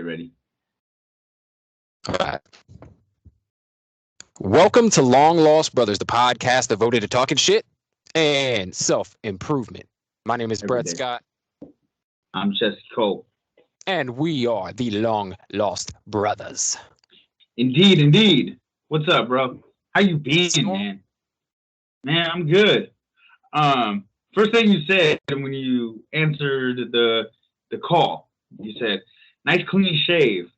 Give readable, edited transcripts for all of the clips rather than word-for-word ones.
ready. All right. Welcome to Long Lost Brothers, the podcast devoted to talking shit and self-improvement. My name is Every Brett day. Scott, I'm Jesse Cole. and we are the Long Lost Brothers. Indeed. What's up, bro? How you been, man? Man, I'm good. First thing you said when you answered the call, you said, "Nice clean shave."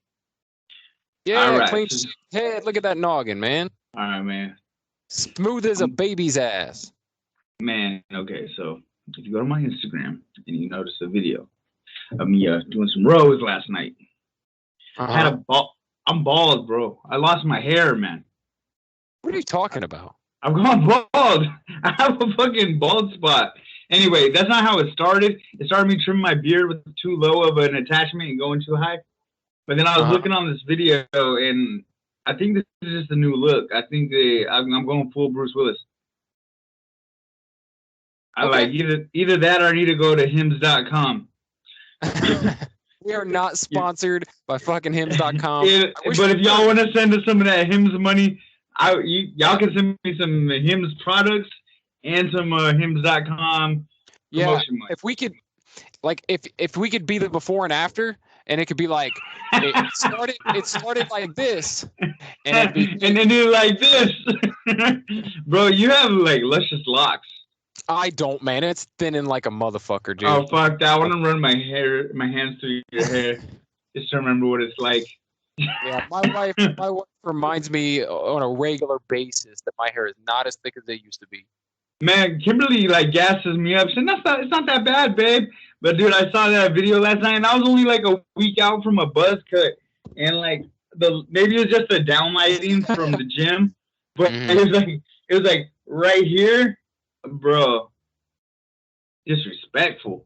Yeah, All right. clean head. Look at that noggin, man. All right, man. Smooth as a baby's ass. Man, okay. So if you go to my Instagram and you notice a video of me doing some rows last night, had a ball. I'm bald, bro. I lost my hair, man. What are you talking about? I'm going bald. I have a fucking bald spot. Anyway, that's not how it started. It started me trimming my beard with too low of an attachment and going too high. But then I was looking on this video, and I think this is just a new look. I think I'm going full Bruce Willis. I like either that or I need to go to hims.com. We are not sponsored by fucking hims.com. But if y'all want to send us some of that Hims money, y'all can send me some Hims products and some hims.com promotion money. If we could, like, if we could be the before and after, and it could be like it started like this, and then do like this. Bro, you have like luscious locks. I don't, man. It's thinning like a motherfucker, dude. Oh fuck that! I want to run my hands through your hair just to remember what it's like. Yeah, my wife reminds me on a regular basis that my hair is not as thick as it used to be. Man, Kimberly like gasses me up. She said, it's not that bad, babe. But dude, I saw that video last night, and I was only like a week out from a buzz cut, and like maybe it was just the downlighting from the gym, but it was like right here, bro. Disrespectful.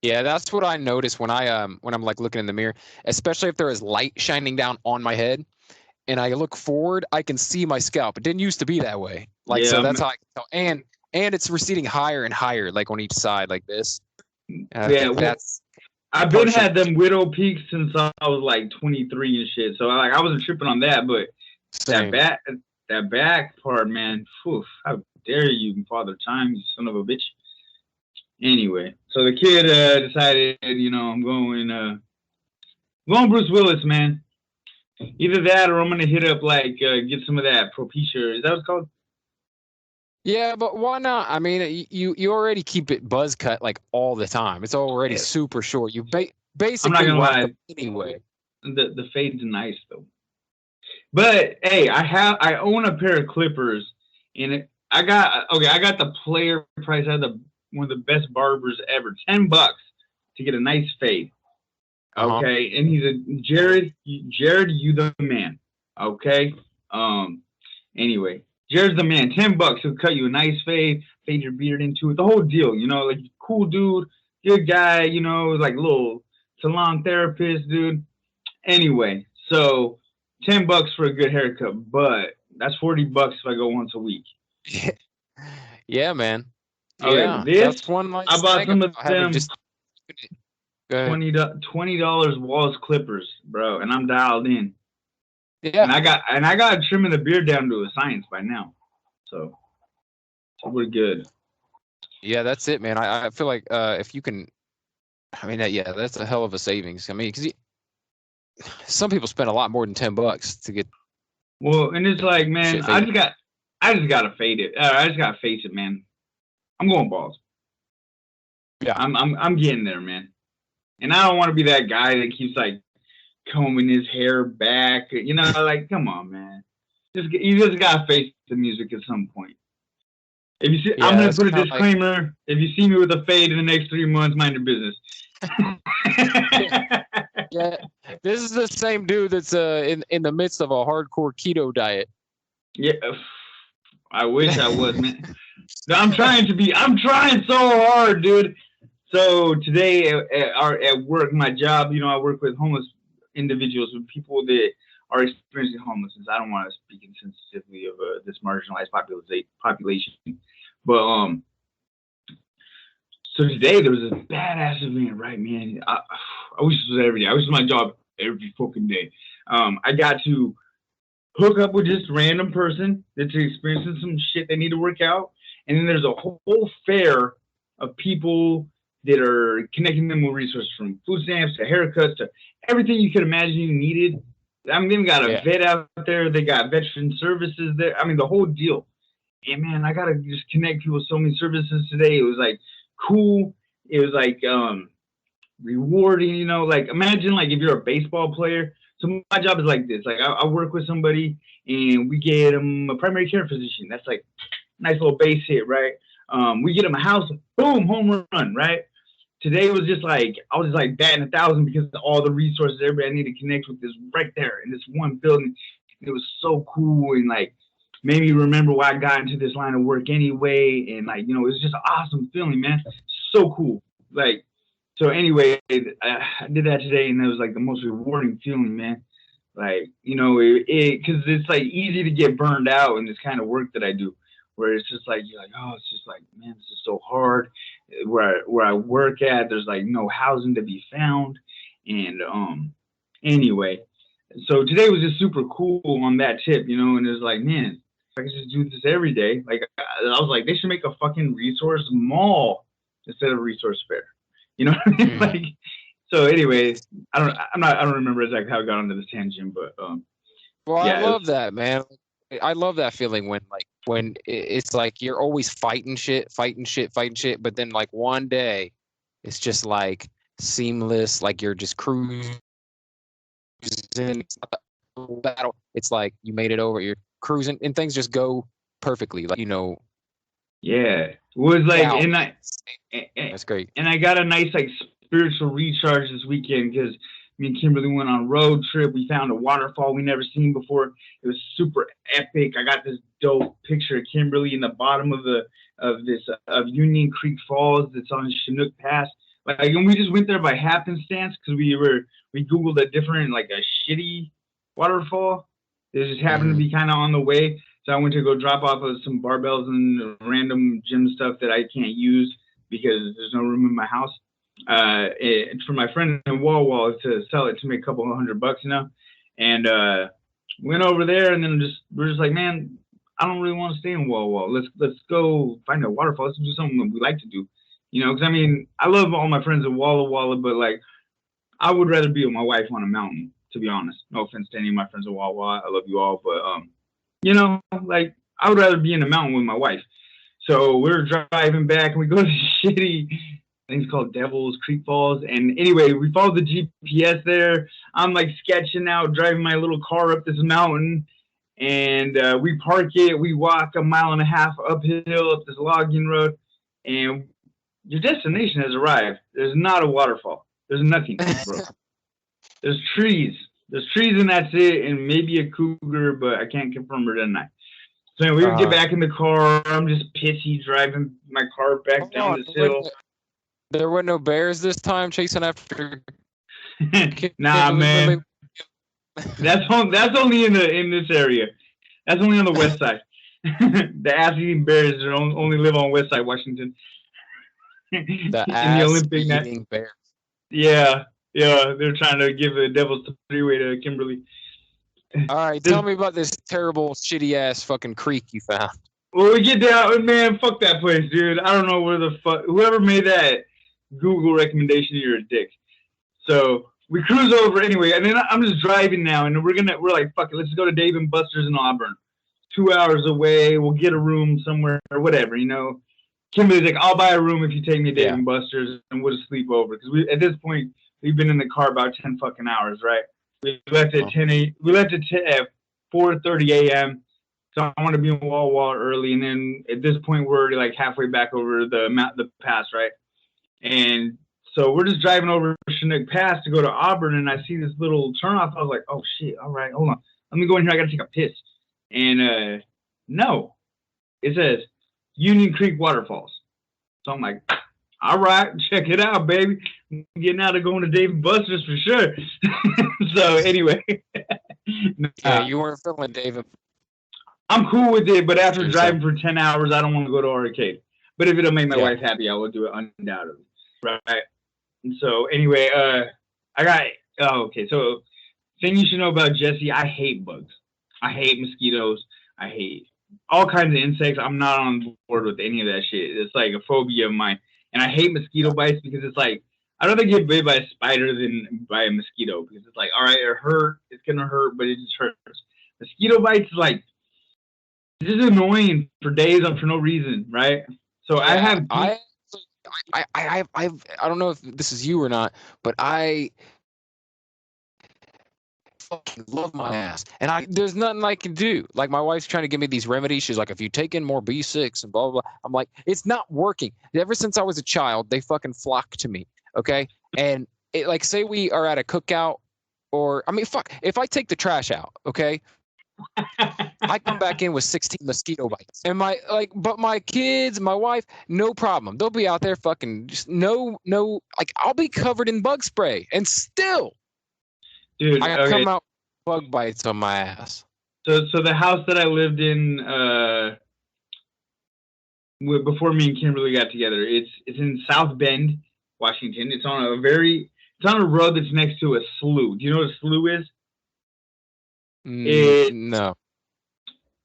Yeah, that's what I notice when I'm like looking in the mirror, especially if there is light shining down on my head, and I look forward, I can see my scalp. It didn't used to be that way. Like, yeah, so that's how I can tell. And it's receding higher and higher, like on each side, like this. Yeah, I've been had them widow peaks since I was like 23 and shit. So like I wasn't tripping on that, but Same. that back part, man. Phew, how dare you, Father Time, you son of a bitch. Anyway, so the kid decided, I'm going Bruce Willis, man. Either that or I'm gonna hit up get some of that Propecia. Is that what it's called? Yeah, but why not? I mean, you already keep it buzz cut like all the time. It's already super short. You basically I'm not gonna lie. Anyway. The fade's nice though. But hey, I own a pair of clippers, and I got the player price. I had one of the best barbers ever. $10 to get a nice fade. Okay, and he's a Jared, you the man. Okay. Anyway. Jared's the man. $10. He'll cut you a nice fade your beard into it. The whole deal, like cool dude, good guy, like little salon therapist, dude. Anyway, so $10 for a good haircut, but that's $40 if I go once a week. Yeah, man. Okay, yeah, that's one. Nice I bought some of them. $20 Walls clippers, bro, and I'm dialed in. Yeah, and I got trimming the beard down to a science by now, so we're good. Yeah, that's it, man. I feel like if you can, I mean, that's a hell of a savings. I mean, because some people spend a lot more than $10 to get. Well, and it's like, man, I just gotta fade it. I just gotta face it, man. I'm going balls. Yeah, I'm getting there, man. And I don't want to be that guy that keeps like combing his hair back, like, come on, man. You just gotta face the music at some point. If you see, I'm gonna put a disclaimer. If you see me with a fade in the next 3 months, mind your business. Yeah, this is the same dude that's in the midst of a hardcore keto diet. Yeah, I wish I was, man. I'm trying so hard, dude. So today at work, my job, I work with homeless individuals, with people that are experiencing homelessness. I don't want to speak insensitively of this marginalized population, but so today there was a badass event, right, man? I wish this was every day. I wish it was my job every fucking day. I got to hook up with just random person that's experiencing some shit they need to work out. And then there's a whole fair of people that are connecting them with resources from food stamps to haircuts to everything you could imagine you needed. I mean, they've got a vet out there. They got veteran services there. I mean, the whole deal. And man, I got to just connect people with so many services today. It was like cool. It was like rewarding, you know, like imagine like if you're a baseball player. So my job is like this. Like I work with somebody and we get them a primary care physician. That's like nice little base hit, right? We get them a house, boom, home run, right? Today was just like I was just like batting 1,000 because of all the resources everybody I need to connect with is right there in this one building. It was so cool and like made me remember why I got into this line of work anyway. And like, you know, it was just an awesome feeling, man. So cool. Like, so anyway, I did that today and it was like the most rewarding feeling, man. Like, you know, cause it's like easy to get burned out in this kind of work that I do, where it's just like, you're like, oh, it's just like, man, this is so hard. Where I work at, there's like no housing to be found. And, anyway, so today was just super cool on that tip, you know, and it's like, man, I could just do this every day. Like I was like, they should make a fucking resource mall instead of a resource fair. You know what I mean? Like, so anyway, I don't remember exactly how I got onto this tangent, but well, yeah, I love that, man. I love that feeling when it's like you're always fighting shit, but then like one day it's just like seamless, like you're just cruising. Battle. It's like you made it over, you're cruising, and things just go perfectly. Like, you know. Yeah, it was like, that's great. And I got a nice like spiritual recharge this weekend because me and Kimberly went on a road trip. We found a waterfall we never seen before. It was super epic. I got this dope picture of Kimberly in the bottom of Union Creek Falls that's on Chinook Pass. Like, and we just went there by happenstance because we Googled a different, like a shitty waterfall. It just happened to be kind of on the way. So I went to go drop off of some barbells and random gym stuff that I can't use because there's no room in my house. For my friend in Wall to sell it to make a couple $100, you know. And went over there, and then we're just like, man, I don't really want to stay in Wall. Let's go find a waterfall. Let's do something that we like to do, you know. Because I mean, I love all my friends in Walla, but like, I would rather be with my wife on a mountain, to be honest. No offense to any of my friends in Walla. I love you all, but you know, like I would rather be in the mountain with my wife. So we're driving back, and we go to shitty things called Devil's Creek Falls. And anyway, we followed the GPS there. I'm like sketching out, driving my little car up this mountain, and we park it. We walk 1.5 miles uphill up this logging road, and your destination has arrived. There's not a waterfall. There's nothing, bro. There's trees. There's trees, and that's it, and maybe a cougar, but I can't confirm or deny. So we would get back in the car. I'm just pissy driving my car back down this hill. There were no bears this time chasing after. Nah, man. That's only in this area. That's only on the west side. The ass-eating bears only live on West Side Washington. The ass-eating bears. Yeah, they're trying to give the Devil's Three-Way to Kimberly. All right, tell me about this terrible, shitty-ass fucking creek you found. Well, we get down, man, fuck that place, dude. I don't know where the fuck, whoever made that Google recommendation, you're a dick. So we cruise over anyway, and then I'm just driving now, and we're like, fuck it, let's go to Dave and Buster's in Auburn. 2 hours away, we'll get a room somewhere or whatever, you know. Kimberly's like, I'll buy a room if you take me to Dave and Buster's, and we'll just sleep over. Because at this point, we've been in the car about 10 fucking hours, right? We left at 4:30 a.m. So I want to be in Wall early, and then at this point we're already like halfway back over the pass, right? And so we're just driving over Chinook Pass to go to Auburn, and I see this little turnoff. I was like, oh shit! All right, hold on, let me go in here. I gotta take a piss. And no, it says Union Creek Waterfalls. So I'm like, all right, check it out, baby. I'm getting out of going to Dave and Buster's for sure. So anyway. Yeah, you weren't feeling David. I'm cool with it, but after driving for 10 hours, I don't want to go to arcade. But if it'll make my wife happy, I will do it undoubtedly. Right. And so anyway, so thing you should know about Jesse, I hate bugs. I hate mosquitoes. I hate all kinds of insects. I'm not on board with any of that shit. It's like a phobia of mine. And I hate mosquito bites because it's like, I'd rather get bit by a spider than by a mosquito because it's like, all right, it hurt. It's going to hurt, but it just hurts. Mosquito bites, like, it's just annoying for days for no reason, right? So I have. I don't know if this is you or not, but I fucking love my ass, and there's nothing I can do. Like, my wife's trying to give me these remedies. She's like, if you take in more B6 and blah blah blah. I'm like, it's not working. Ever since I was a child, they fucking flock to me. Okay, and it, like, say we are at a cookout, or I mean, fuck, if I take the trash out, okay, I come back in with 16 mosquito bites, and but my kids, my wife, no problem. They'll be out there fucking just no, like, I'll be covered in bug spray, and still. Dude, I come out with bug bites on my ass. So the house that I lived in before me and Kimberly got together, it's in South Bend, Washington. It's on a road that's next to a slough. Do you know what a slough is? No.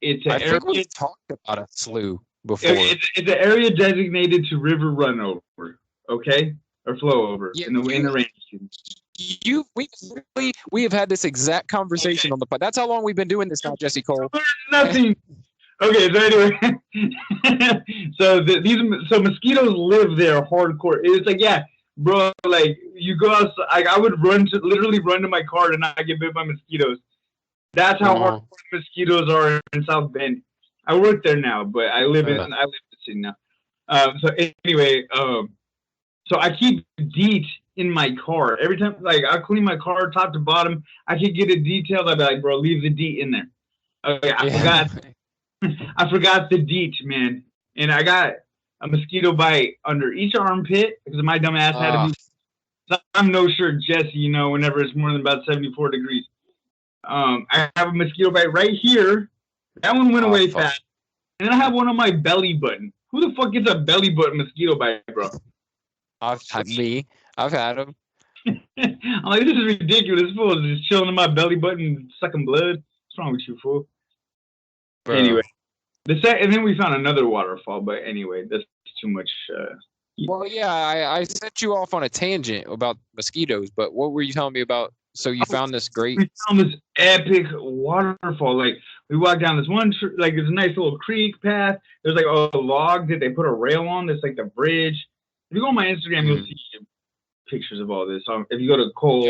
I think we've talked about a slough before. It's an area designated to river run over, okay, or flow over in the rainy season. We have had this exact conversation on the pod. That's how long we've been doing this now, Jesse Cole. Nothing. Okay, so anyway, so mosquitoes live there hardcore. It's like, yeah, bro, like, you go outside. Like, I would literally run to my car and not get bit by mosquitoes. That's how hardcore mosquitoes are in South Bend. I work there now, but I live in the city now. So anyway, so I keep DEET in my car. Every time, like, I clean my car top to bottom, I could get it detailed. I'd be like, bro, leave the DEET in there. Okay, I forgot the DEET, man. And I got a mosquito bite under each armpit because my dumb ass had to be. So I'm no shirt Jesse, whenever it's more than about 74 degrees. I have a mosquito bite right here. That one went away fast. And then I have one on my belly button. Who the fuck gets a belly button mosquito bite, bro? I've had them. I'm like, this is ridiculous. Fool is just chilling in my belly button, sucking blood. What's wrong with you, fool? Bro. Anyway, and then we found another waterfall. But anyway, that's too much. Well, yeah, I set you off on a tangent about mosquitoes. But what were you telling me about? So you found this great. We found this epic waterfall. Like, we walked down this one, like, there's a nice little creek path. There's like a log that they put a rail on. That's like the bridge. If you go on my Instagram, you'll see pictures of all this. If you go to Cole,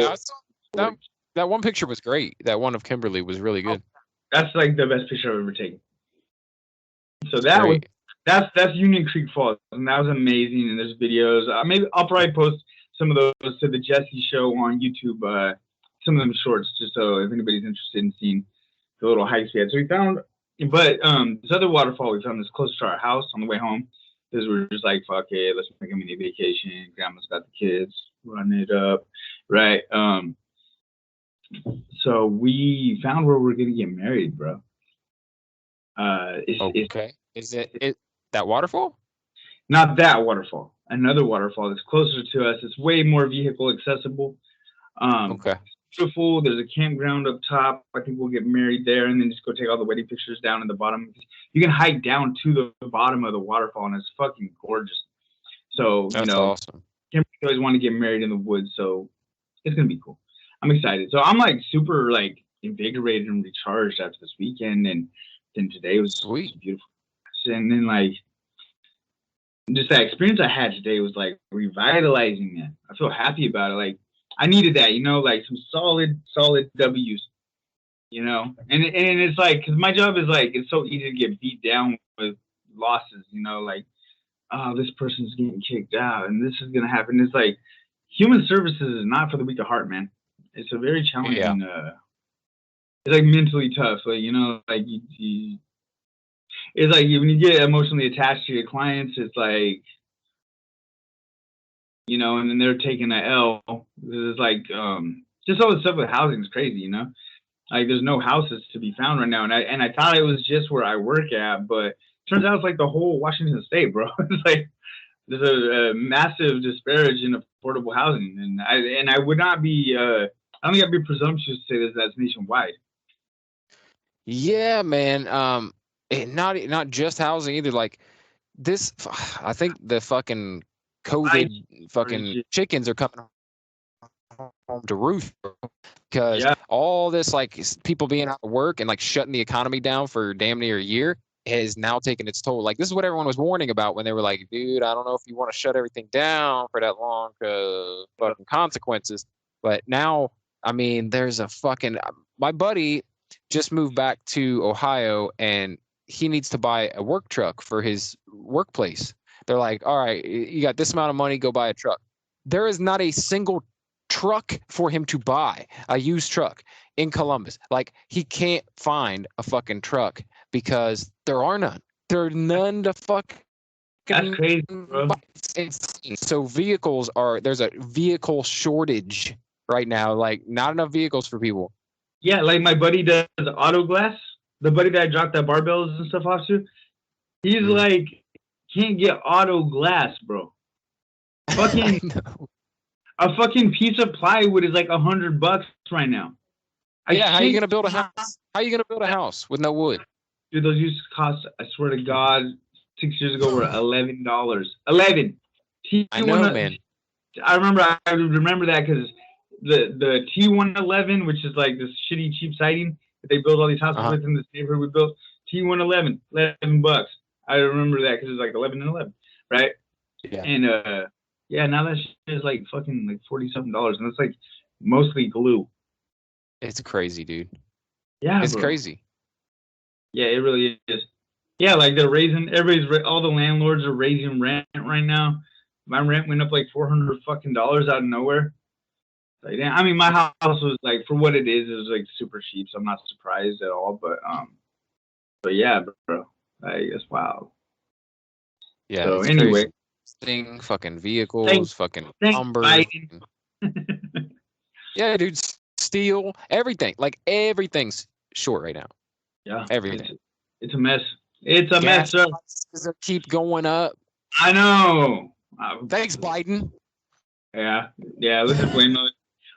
that one picture was great. That one of Kimberly was really good. That's like the best picture I've ever taken. So that's Union Creek Falls, and that was amazing. And there's videos. Maybe I'll probably post some of those to the Jesse Show on YouTube. Some of them shorts, just so if anybody's interested in seeing the little hikes we had. So we found, but this other waterfall we found this close to our house on the way home. Because we're just like, fuck it, let's make a mini vacation. Grandma's got the kids, run it up, right? So we found where we're gonna get married, bro. Is it that waterfall? Not that waterfall. Another waterfall that's closer to us. It's way more vehicle accessible. Beautiful. There's a campground up top. I think we'll get married there, and then just go take all the wedding pictures down in the bottom. You can hike down to the bottom of the waterfall, and it's fucking gorgeous. So that's awesome. Kimberly always want to get married in the woods, so it's gonna be cool. I'm excited. So I'm like super like invigorated and recharged after this weekend, and then today was sweet, beautiful. And then like just that experience I had today was like revitalizing, man. I feel happy about it. Like, I needed that, like some solid W's, and it's like, because my job is like, it's so easy to get beat down with losses, like, oh, this person's getting kicked out and this is going to happen. It's like, human services is not for the weak of heart, man. It's a very challenging, it's like mentally tough. Like, like it's like when you get emotionally attached to your clients, it's like, and then they're taking an L. It's like, just all the stuff with housing is crazy, Like, there's no houses to be found right now. And I thought it was just where I work at, but turns out it's like the whole Washington state, bro. It's like, there's a massive disparage in affordable housing. And I would not be I don't think I'd be presumptuous to say that that's nationwide. Yeah, man. Not just housing either. Like this, I think the fucking COVID fucking chickens are coming home to roost because all this like people being out of work and like shutting the economy down for damn near a year has now taken its toll. Like this is what everyone was warning about when they were like, dude, I don't know if you want to shut everything down for that long because fucking consequences. But now, I mean, there's a fucking my buddy just moved back to Ohio and he needs to buy a work truck for his workplace. They're like, all right, you got this amount of money, go buy a truck. There is not a single truck for him to buy, a used truck in Columbus. Like he can't find a fucking truck because there are none. There are none to fuck. That's crazy, bro. It's insane. So there's a vehicle shortage right now. Like not enough vehicles for people. Yeah, like my buddy does auto glass. The buddy that I dropped that barbells and stuff off to, he's like, can't get auto glass, bro. Fucking a fucking piece of plywood is like $100 right now. How are you gonna build a house? How are you gonna build a house with no wood? Dude, those used to cost, I swear to God, 6 years ago were $11. 11. I know, man. I remember that because the T111, which is like this shitty cheap siding that they build all these houses with in this neighborhood we built. T111, $11. I remember that because it's like 11 and 11, right? Yeah. And now that shit is like fucking like $40-something, and it's like mostly glue. It's crazy, dude. Yeah, it's crazy. Yeah, it really is. Yeah, like they're raising. All the landlords are raising rent right now. My rent went up like $400 fucking out of nowhere. Like, I mean, my house was like, for what it was like super cheap, so I'm not surprised at all. But yeah, bro, like it's wild. Yeah. So anyway, fucking vehicles, fucking numbers. Yeah, dude, steel, everything. Like everything's short right now. Yeah, everything. It's a mess. It's a mess, sir. Keep going up. I know. Thanks, Biden. Yeah.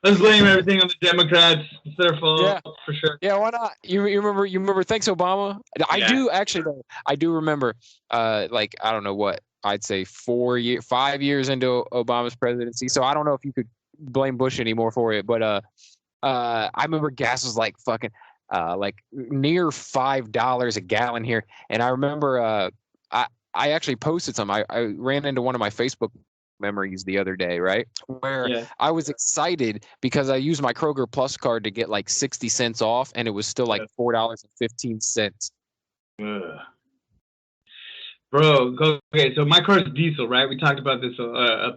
Let's blame everything on the Democrats. It's their fault, for sure. Yeah, why not? You remember? Thanks, Obama. I do actually. Though, I do remember. Like I don't know what I'd say 5 years into Obama's presidency. So I don't know if you could blame Bush anymore for it, but I remember gas was like fucking like near $5 a gallon here, and I remember I actually posted some. I ran into one of my Facebook memories the other day, right? Where I was excited because I used my Kroger Plus card to get like 60 cents off, and it was still like $4.15. Bro, okay, so my car's diesel, right? We talked about this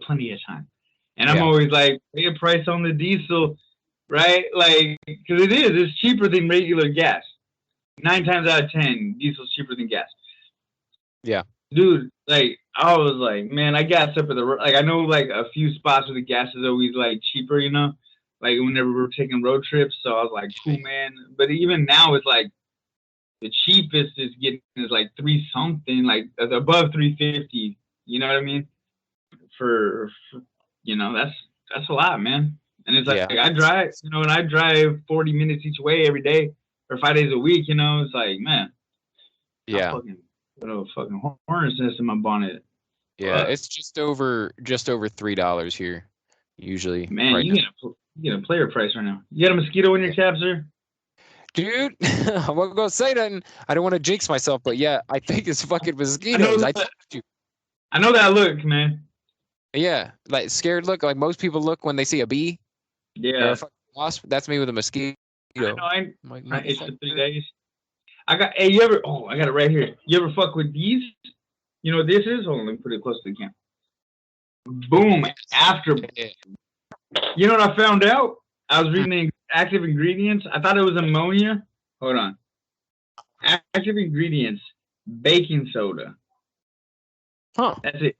plenty of time. And I'm always like, pay a price on the diesel, right? Like, because it's cheaper than regular gas. 9 times out of 10, diesel's cheaper than gas. Yeah. Dude, like, I was like, man, I gas up at the, like, I know, like, a few spots where the gas is always, like, cheaper, you know? Like, whenever we're taking road trips, so I was like, cool, man. But even now, it's like, the cheapest is like 3-something, like, above 350, you know what I mean? For you know, that's a lot, man. And it's like, I drive, you know, and I drive 40 minutes each way every day or 5 days a week, you know? It's like, man. Yeah. Got a fucking hornet's nest in my bonnet. Yeah, it's just over $3 here, usually. Man, right you get a player price right now. You got a mosquito in your cab, sir? Dude, I'm not gonna say nothing. I don't want to jinx myself, but yeah, I think it's fucking mosquitoes. I told you. I know that look, man. Yeah, like scared look, like most people look when they see a bee. Yeah. Or a fucking wasp. That's me with a mosquito. I it's for 3 days. I got it right here. You ever fuck with bees? You know what this is? Hold on, let me put it close to the camera. Boom. After. You know what I found out? I was reading the active ingredients. I thought it was ammonia. Hold on. Active ingredients, baking soda. Huh. That's it.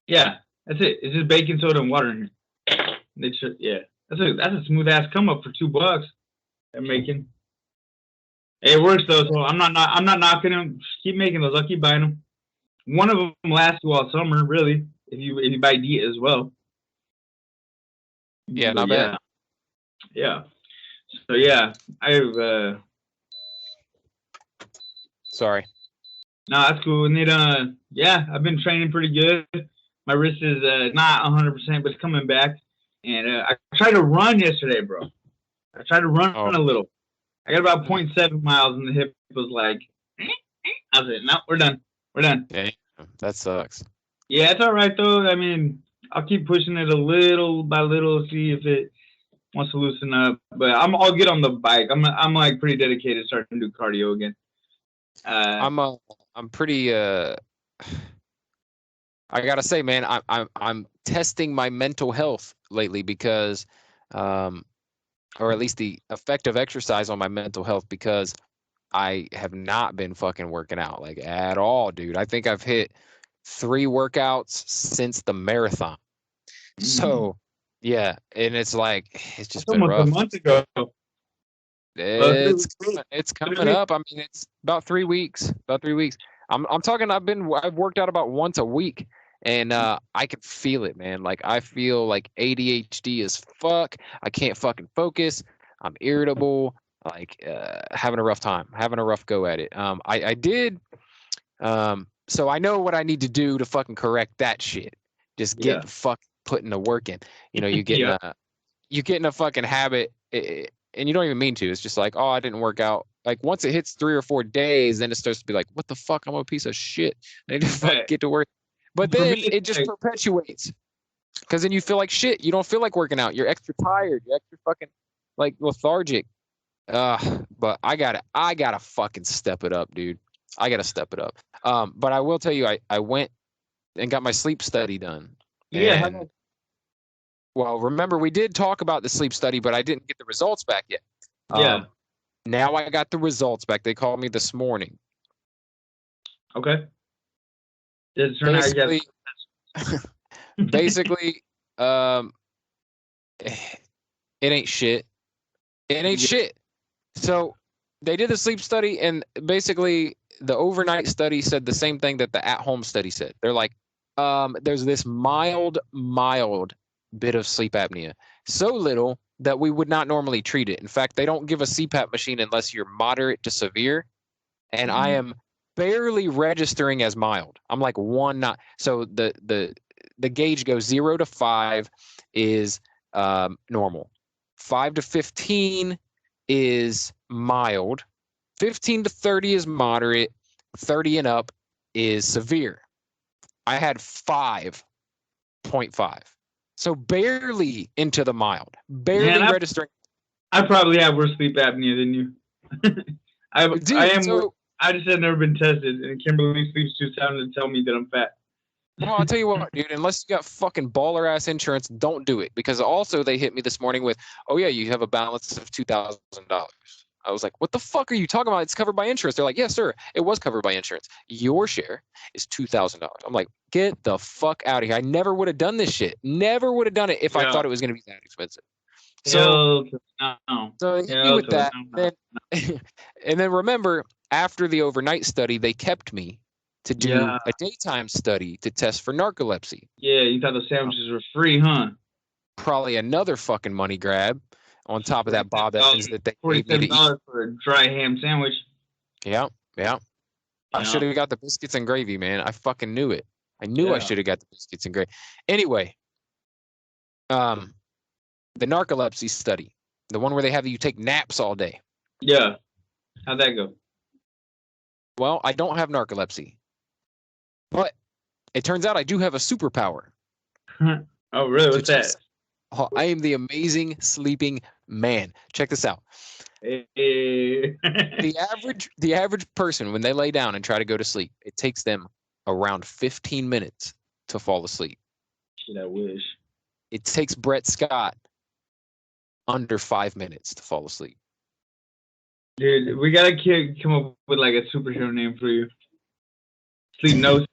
Yeah, that's it. It's just baking soda and water in here. That's a smooth ass come up for $2. I'm making. It works though, so I'm not knocking them. Just keep making those. I'll keep buying them. One of them lasts you all summer, really. If you buy D as well. Yeah, not bad. Yeah. So yeah, I've Sorry. no, that's cool. And yeah, I've been training pretty good. My wrist is not 100%, but it's coming back. And I tried to run yesterday, bro. I tried to run Oh, a little. I got about 0.7 miles, and the hip was like, I was like, no, we're done. We're done. damn, that sucks. Yeah, it's all right though. I mean, I'll keep pushing it a little by little, see if it wants to loosen up. But I'll get on the bike. I'm like pretty dedicated, starting to do cardio again. I'm pretty I gotta say, man, I'm testing my mental health lately because, or at least the effect of exercise on my mental health, because I have not been fucking working out like at all, dude. I think I've hit 3 workouts since the marathon. So yeah, and it's like it's That's just been almost a rough. month ago. It's coming up. I mean, it's about 3 weeks. About 3 weeks. I'm talking. I've worked out about once a week, and I can feel it, man. Like I feel like ADHD as fuck. I can't fucking focus. I'm irritable. Like having a rough time. Having a rough go at it. I did. So I know what I need to do to fucking correct that shit. Just Yeah. get fucking putting the work in. You know, you get in Yeah. you get in a fucking habit, and you don't even mean to. It's just like, oh, I didn't work out. Like once it hits 3 or 4 days, then it starts to be like, what the fuck? I'm a piece of shit. I need to fucking Right. get to work. But For me, then it just perpetuates because then you feel like shit. You don't feel like working out. You're extra tired. You're extra fucking like lethargic. But I gotta fucking step it up, dude. I gotta step it up. But I will tell you, I went and got my sleep study done. yeah. And well, remember we did talk about the sleep study, but I didn't get the results back yet. Yeah. Now I got the results back. They called me this morning. Okay. Did it turn out you Basically, basically, it ain't shit. It ain't Yeah. shit. So they did the sleep study, and basically the overnight study said the same thing that the at-home study said. They're like, there's this mild bit of sleep apnea. So little that we would not normally treat it. In fact, they don't give a CPAP machine unless you're moderate to severe. And I am barely registering as mild. I'm like 1 not. So the gauge goes 0 to 5 is normal. 5 to 15 is mild. 15 to 30 is moderate. 30 and up is severe. I had 5.5. So barely into the mild. Barely registering. I probably have worse sleep apnea than you. I just have never been tested, and Kimberly sleeps too sound to tell me that I'm fat. Well, I'll tell you what, dude, unless you got fucking baller ass insurance, don't do it. Because also they hit me this morning with, oh yeah, you have a balance of $2,000. I was like, what the fuck are you talking about? It's covered by insurance. They're like, yes, sir, it was covered by insurance. Your share is $2,000. I'm like, get the fuck out of here. I never would have done this shit. Never would have done it if I thought it was going to be that expensive. So hit me with that. And then remember, after the overnight study, they kept me to do a daytime study to test for narcolepsy. Yeah, you thought the sandwiches were free, huh? Probably another fucking money grab on top of that Bob Evans that they gave me to eat. For a dry ham sandwich. Yeah. I should have got the biscuits and gravy, man. I fucking knew it. I knew I should have got the biscuits and gravy. Anyway, the narcolepsy study, the one where they have you take naps all day. Yeah. How'd that go? Well, I don't have narcolepsy. But it turns out I do have a superpower. Oh, really? What's that? I am the amazing sleeping man. Check this out. Hey. The average person, when they lay down and try to go to sleep, it takes them around 15 minutes to fall asleep. Shit, I wish. It takes Brett Scott under 5 minutes to fall asleep. Dude, we gotta come up with like a superhero name for you. Sleep Nose.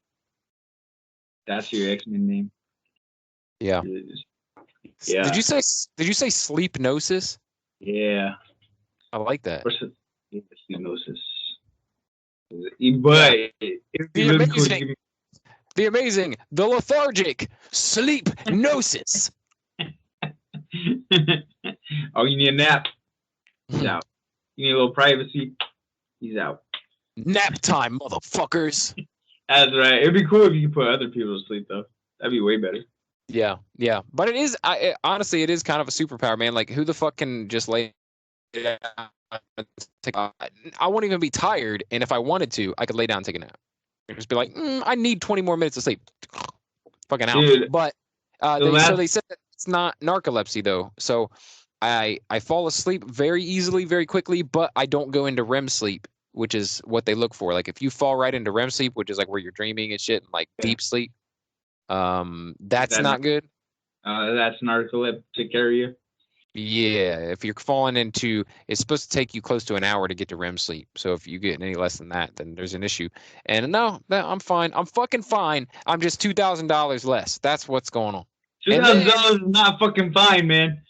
That's your X-Men name. Yeah. Yeah. Did you say sleepnosis? Yeah. I like that. Sleepnosis. But the amazing, the lethargic sleepnosis. Oh, you need a nap? He's out. You need a little privacy? He's out. Nap time, motherfuckers. That's right. It'd be cool if you could put other people to sleep, though. That'd be way better. Yeah. But it is, honestly, it is kind of a superpower, man. Like, who the fuck can just lay down? I won't even be tired, and if I wanted to, I could lay down and take a nap. Just be like, I need 20 more minutes of sleep. Fucking out. Dude, But so they said that it's not narcolepsy, though. So I fall asleep very easily, very quickly, but I don't go into REM sleep, which is what they look for. Like, if you fall right into REM sleep, which is like where you're dreaming and shit, and like deep sleep, that's not good. That's narcoleptic area. Yeah, if you're falling into, it's supposed to take you close to an hour to get to REM sleep. So if you get any less than that, then there's an issue. And no, I'm fine. I'm fucking fine. I'm just $2,000 less. That's what's going on. $2,000 is not fucking fine, man.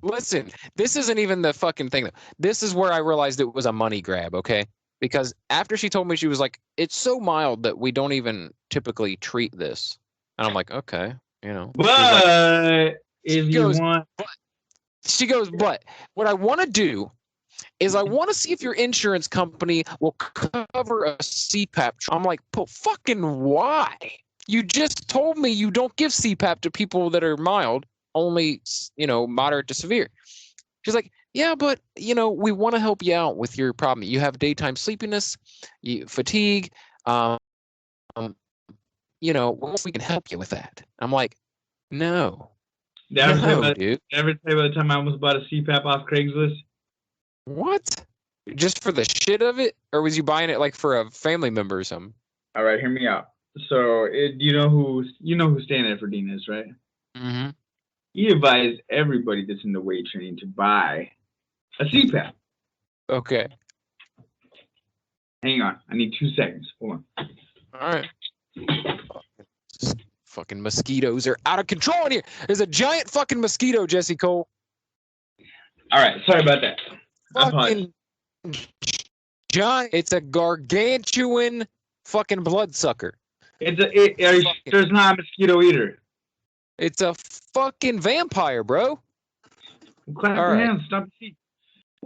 Listen, this isn't even the fucking thing. This is where I realized it was a money grab, okay? Because after she told me, she was like, it's so mild that we don't even typically treat this. And I'm like, okay, you know. But if you want... She goes, but what I want to do is I want to see if your insurance company will cover a CPAP. I'm like, fucking why? You just told me you don't give CPAP to people that are mild, only, moderate to severe. She's like, yeah, but, we want to help you out with your problem. You have daytime sleepiness, fatigue. We can help you with that. I'm like, no. Did I ever tell you about the time I almost bought a CPAP off Craigslist? What? Just for the shit of it? Or was you buying it like for a family member or something? All right, hear me out. So, you know who Stan Efferdine is, right? Mm-hmm. He advised everybody that's in the weight training to buy a CPAP. Okay. Hang on. I need 2 seconds. Hold on. All right. Fucking mosquitoes are out of control in here. There's a giant fucking mosquito, Jesse Cole. All right, sorry about that. Fucking giant. It's a gargantuan fucking bloodsucker. There's not a mosquito either. It's a fucking vampire, bro. Clap your hands. Stop the feet.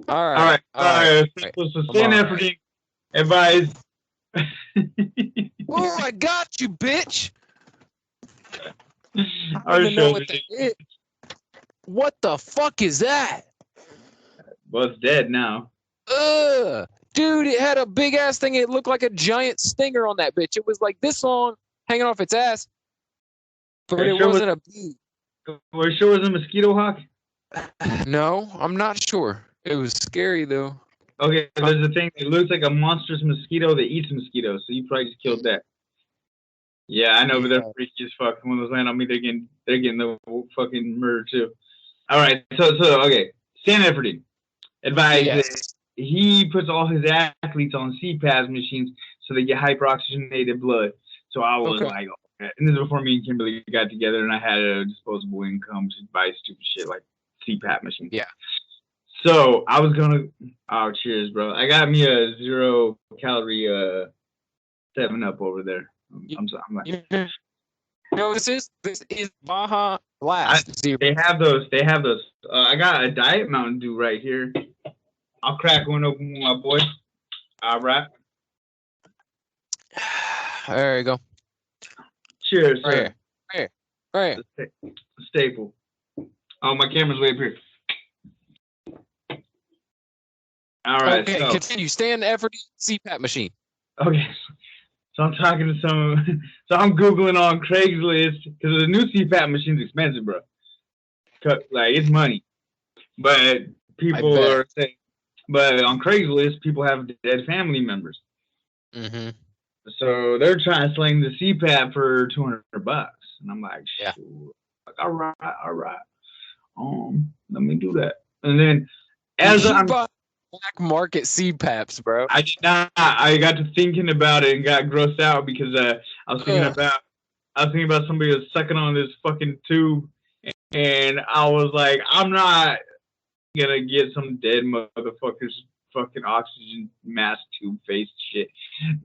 All right. So Stan Efferdine advised. Oh, I got you, bitch. What the fuck is that? Well, it's dead now. Dude, it had a big ass thing. It looked like a giant stinger on that bitch. It was like this long, hanging off its ass. But it wasn't a bee. Are you sure it was a mosquito hawk? No, I'm not sure. It was scary though. Okay, there's a thing. It looks like a monstrous mosquito that eats mosquitoes. So you probably just killed that. Yeah, I know, but they're freaky as fuck. When those land on me, they're getting the fucking murder too. All right, so okay, Stan Efferdine advised that he puts all his athletes on CPAP machines so they get hyperoxygenated blood. So I was like, okay. And this is before me and Kimberly got together, and I had a disposable income to buy stupid shit like CPAP machines. Yeah. So I was gonna. Oh, cheers, bro! I got me a 0-calorie 7-Up over there. I'm like, no, this is Baja Blast. They have those. I got a Diet Mountain Dew right here. I'll crack one open with my boy. All right. There you go. Cheers. Right here. Staple. Oh, my camera's way up here. All right. Okay, so continue. Stan Efferdine CPAP machine. Okay. So I'm talking to so I'm Googling on Craigslist because the new CPAP machine's expensive, bro. Like, it's money. But people are saying, but on Craigslist, people have dead family members. Mm-hmm. So they're trying to sling the CPAP for $200. And I'm like, yeah. Like, all right. Let me do that. And then as I'm black market CPAPs, bro. I did not. I got to thinking about it and got grossed out because I was thinking about somebody was sucking on this fucking tube, and I was like, I'm not gonna get some dead motherfucker's fucking oxygen mask tube face shit.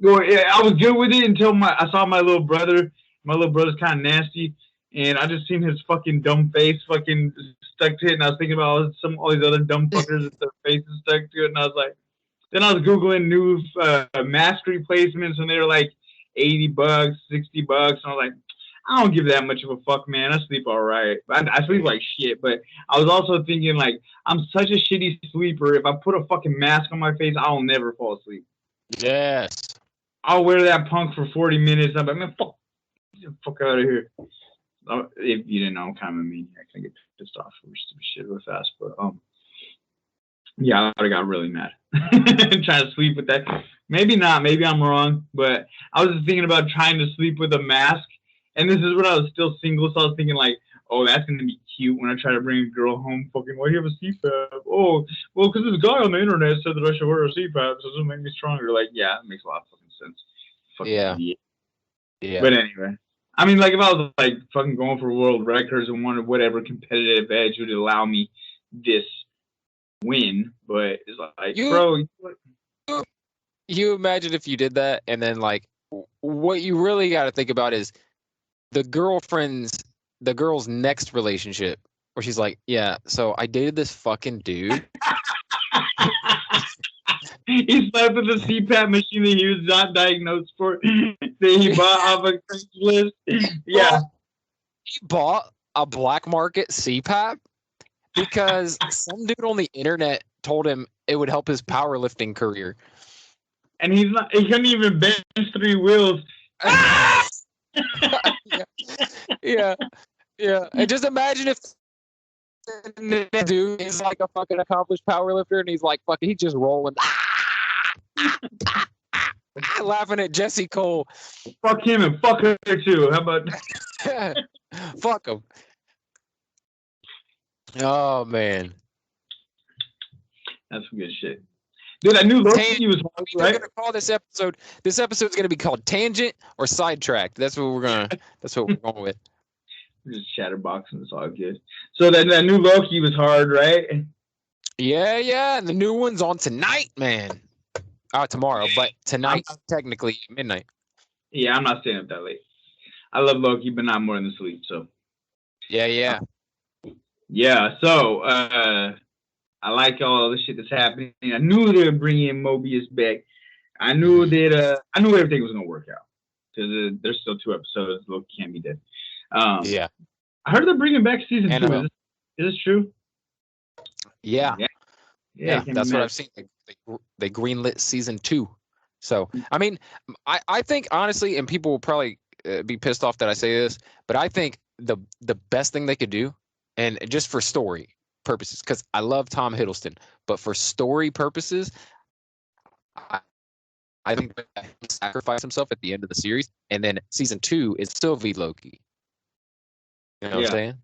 I was good with it until I saw my little brother. My little brother's kind of nasty, and I just seen his fucking dumb face fucking stuck to it, and I was thinking about all these other dumb fuckers with their faces stuck to it, and I was like, then I was googling new mask replacements, and they were like $80, $60, and I was like, I don't give that much of a fuck, man. I sleep all right. I sleep like shit, but I was also thinking like I'm such a shitty sleeper. If I put a fucking mask on my face, I'll never fall asleep. Yes. I'll wear that punk for 40 minutes. I'm like, man, fuck out of here. If you didn't know, I'm kind of a maniac. I get pissed off for stupid shit real fast. But yeah, I would have got really mad trying to sleep with that. Maybe not. Maybe I'm wrong. But I was just thinking about trying to sleep with a mask. And this is when I was still single, so I was thinking like, oh, that's gonna be cute when I try to bring a girl home. Fucking, why do you have a CPAP? Oh, well, because this guy on the internet said that I should wear a CPAP, so it'll make me stronger. Like, yeah, it makes a lot of fucking sense. Fucking idiot. Yeah. But anyway, I mean, like, if I was like fucking going for world records and wanted whatever competitive edge would allow me this win, but it's like, you imagine if you did that, and then like, what you really got to think about is the girl's next relationship, where she's like, yeah, so I dated this fucking dude. He slept with a CPAP machine that he was not diagnosed for, that he bought off a Craigslist. Yeah. Well, he bought a black market CPAP because some dude on the internet told him it would help his powerlifting career. And he couldn't even bench 3 wheels. Yeah. And just imagine if the dude is like a fucking accomplished powerlifter, and he's like fucking, he's just rolling, laughing at Jesse Cole. Fuck him and fuck her too. How about? Fuck him. Oh man, that's some good shit. Dude, I knew Loki was hard, right? We're gonna call this episode. This episode's gonna be called Tangent or Sidetracked. That's what we're going with. We're just chatterboxing. It's all good. So that new Loki was hard, right? Yeah. And the new one's on tonight, man. Tomorrow, but tonight technically midnight. Yeah, I'm not staying up that late. I love Loki, but not more than sleep. So. Yeah. Yeah. So I like all the shit that's happening. I knew they were bringing Mobius back. I knew that. I knew everything was gonna work out because there's still 2 episodes. Loki can't be dead. Yeah. I heard they're bringing back season 2. Is this true? Yeah. That's what I've seen. They greenlit season 2. So I mean, I think honestly, and people will probably be pissed off that I say this, but I think the best thing they could do, and just for story purposes, because I love Tom Hiddleston, but for story purposes, I think that he sacrificed himself at the end of the series, and then season 2 is Sylvie Loki. You know what I'm saying?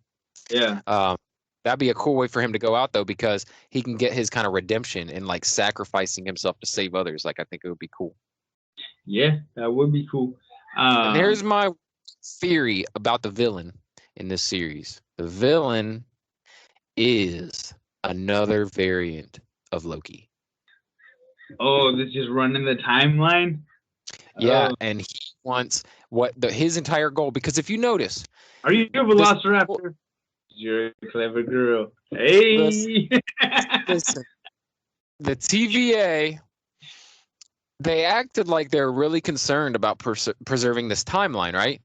Yeah. That'd be a cool way for him to go out, though, because he can get his kind of redemption in like sacrificing himself to save others. Like, I think it would be cool. Yeah, that would be cool. And here's my theory about the villain in this series. The villain is another variant of Loki. Oh, this is running the timeline? Yeah, and he wants his entire goal, because if you notice... Are you a Velociraptor? You're a clever girl. Hey! Listen, the TVA, they acted like they're really concerned about preserving this timeline, right?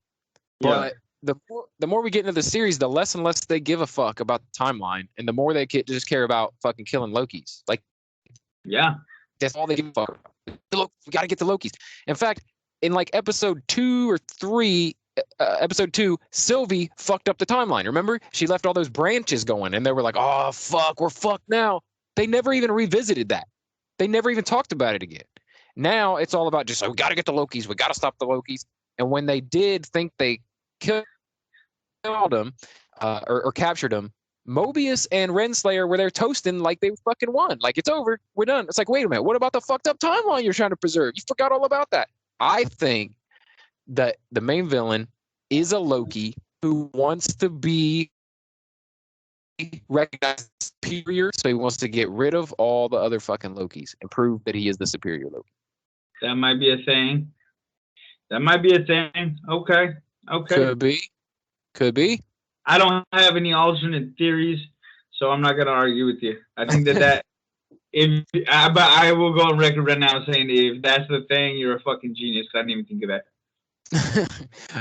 Yeah. But the more we get into the series, the less and less they give a fuck about the timeline, and the more they just care about fucking killing Lokis. Like, yeah, that's all they give a fuck about. We got to get the Lokis. In fact, in like episode 2 or 3, episode 2, Sylvie fucked up the timeline. Remember? She left all those branches going, and they were like, oh, fuck, we're fucked now. They never even revisited that. They never even talked about it again. Now it's all about just, we got to get the Lokis. We got to stop the Lokis. And when they did think they killed them or captured them, Mobius and Renslayer were there toasting like they fucking won. Like, it's over. We're done. It's like, wait a minute. What about the fucked up timeline you're trying to preserve? You forgot all about that. I think that the main villain is a Loki who wants to be recognized as superior, so he wants to get rid of all the other fucking Lokis and prove that he is the superior Loki. That might be a thing. Okay. Could Could be. I don't have any alternate theories, so I'm not gonna argue with you. I think that but I will go on record right now saying if that's the thing, you're a fucking genius. I didn't even think of that.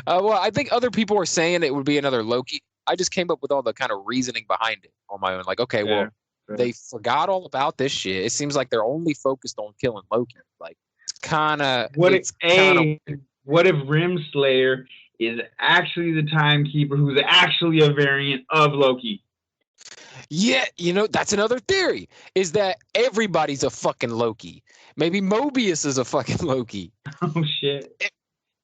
Well, I think other people were saying it would be another Loki. I just came up with all the kind of reasoning behind it on my own. Like, okay, well, they forgot all about this shit. It seems like they're only focused on killing Loki. Like, it's kind of what if Rimslayer is actually the Timekeeper, who's actually a variant of Loki? Yeah, that's another theory. Is that everybody's a fucking Loki? Maybe Mobius is a fucking Loki. Oh shit.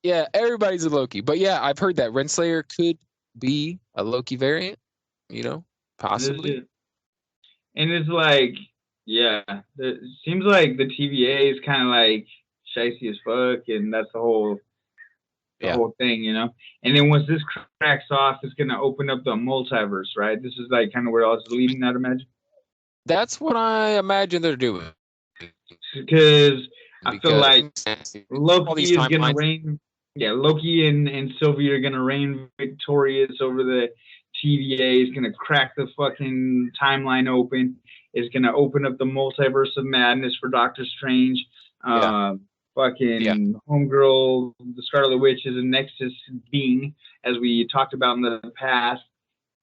Yeah, everybody's a Loki. But yeah, I've heard that Renslayer could be a Loki variant, possibly. And it's like, yeah, it seems like the TVA is kind of like shicey as fuck, and that's the whole thing, And then once this cracks off, it's going to open up the multiverse, right? This is like kind of where I was leading, I'd imagine. That's what I imagine they're doing. Because I feel like Loki is going to reign. Yeah, Loki and Sylvie are going to reign victorious over the TVA. Is going to crack the fucking timeline open. Is going to open up the multiverse of madness for Doctor Strange. Homegirl, the Scarlet Witch, is a Nexus being, as we talked about in the past.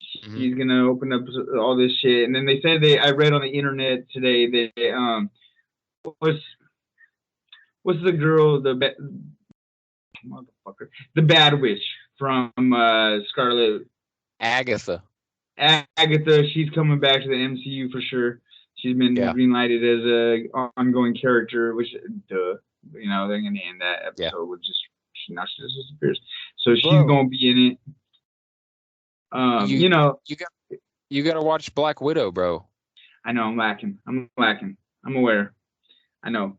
She's going to open up all this shit. And then they said I read on the internet today that what's the girl, the Bad Witch from Scarlet. Agatha, she's coming back to the MCU for sure. She's been greenlighted as a ongoing character, which they're gonna end that episode with just she just disappears. So she's gonna be in it. You gotta watch Black Widow, bro. I know I'm lacking. I'm aware. I know.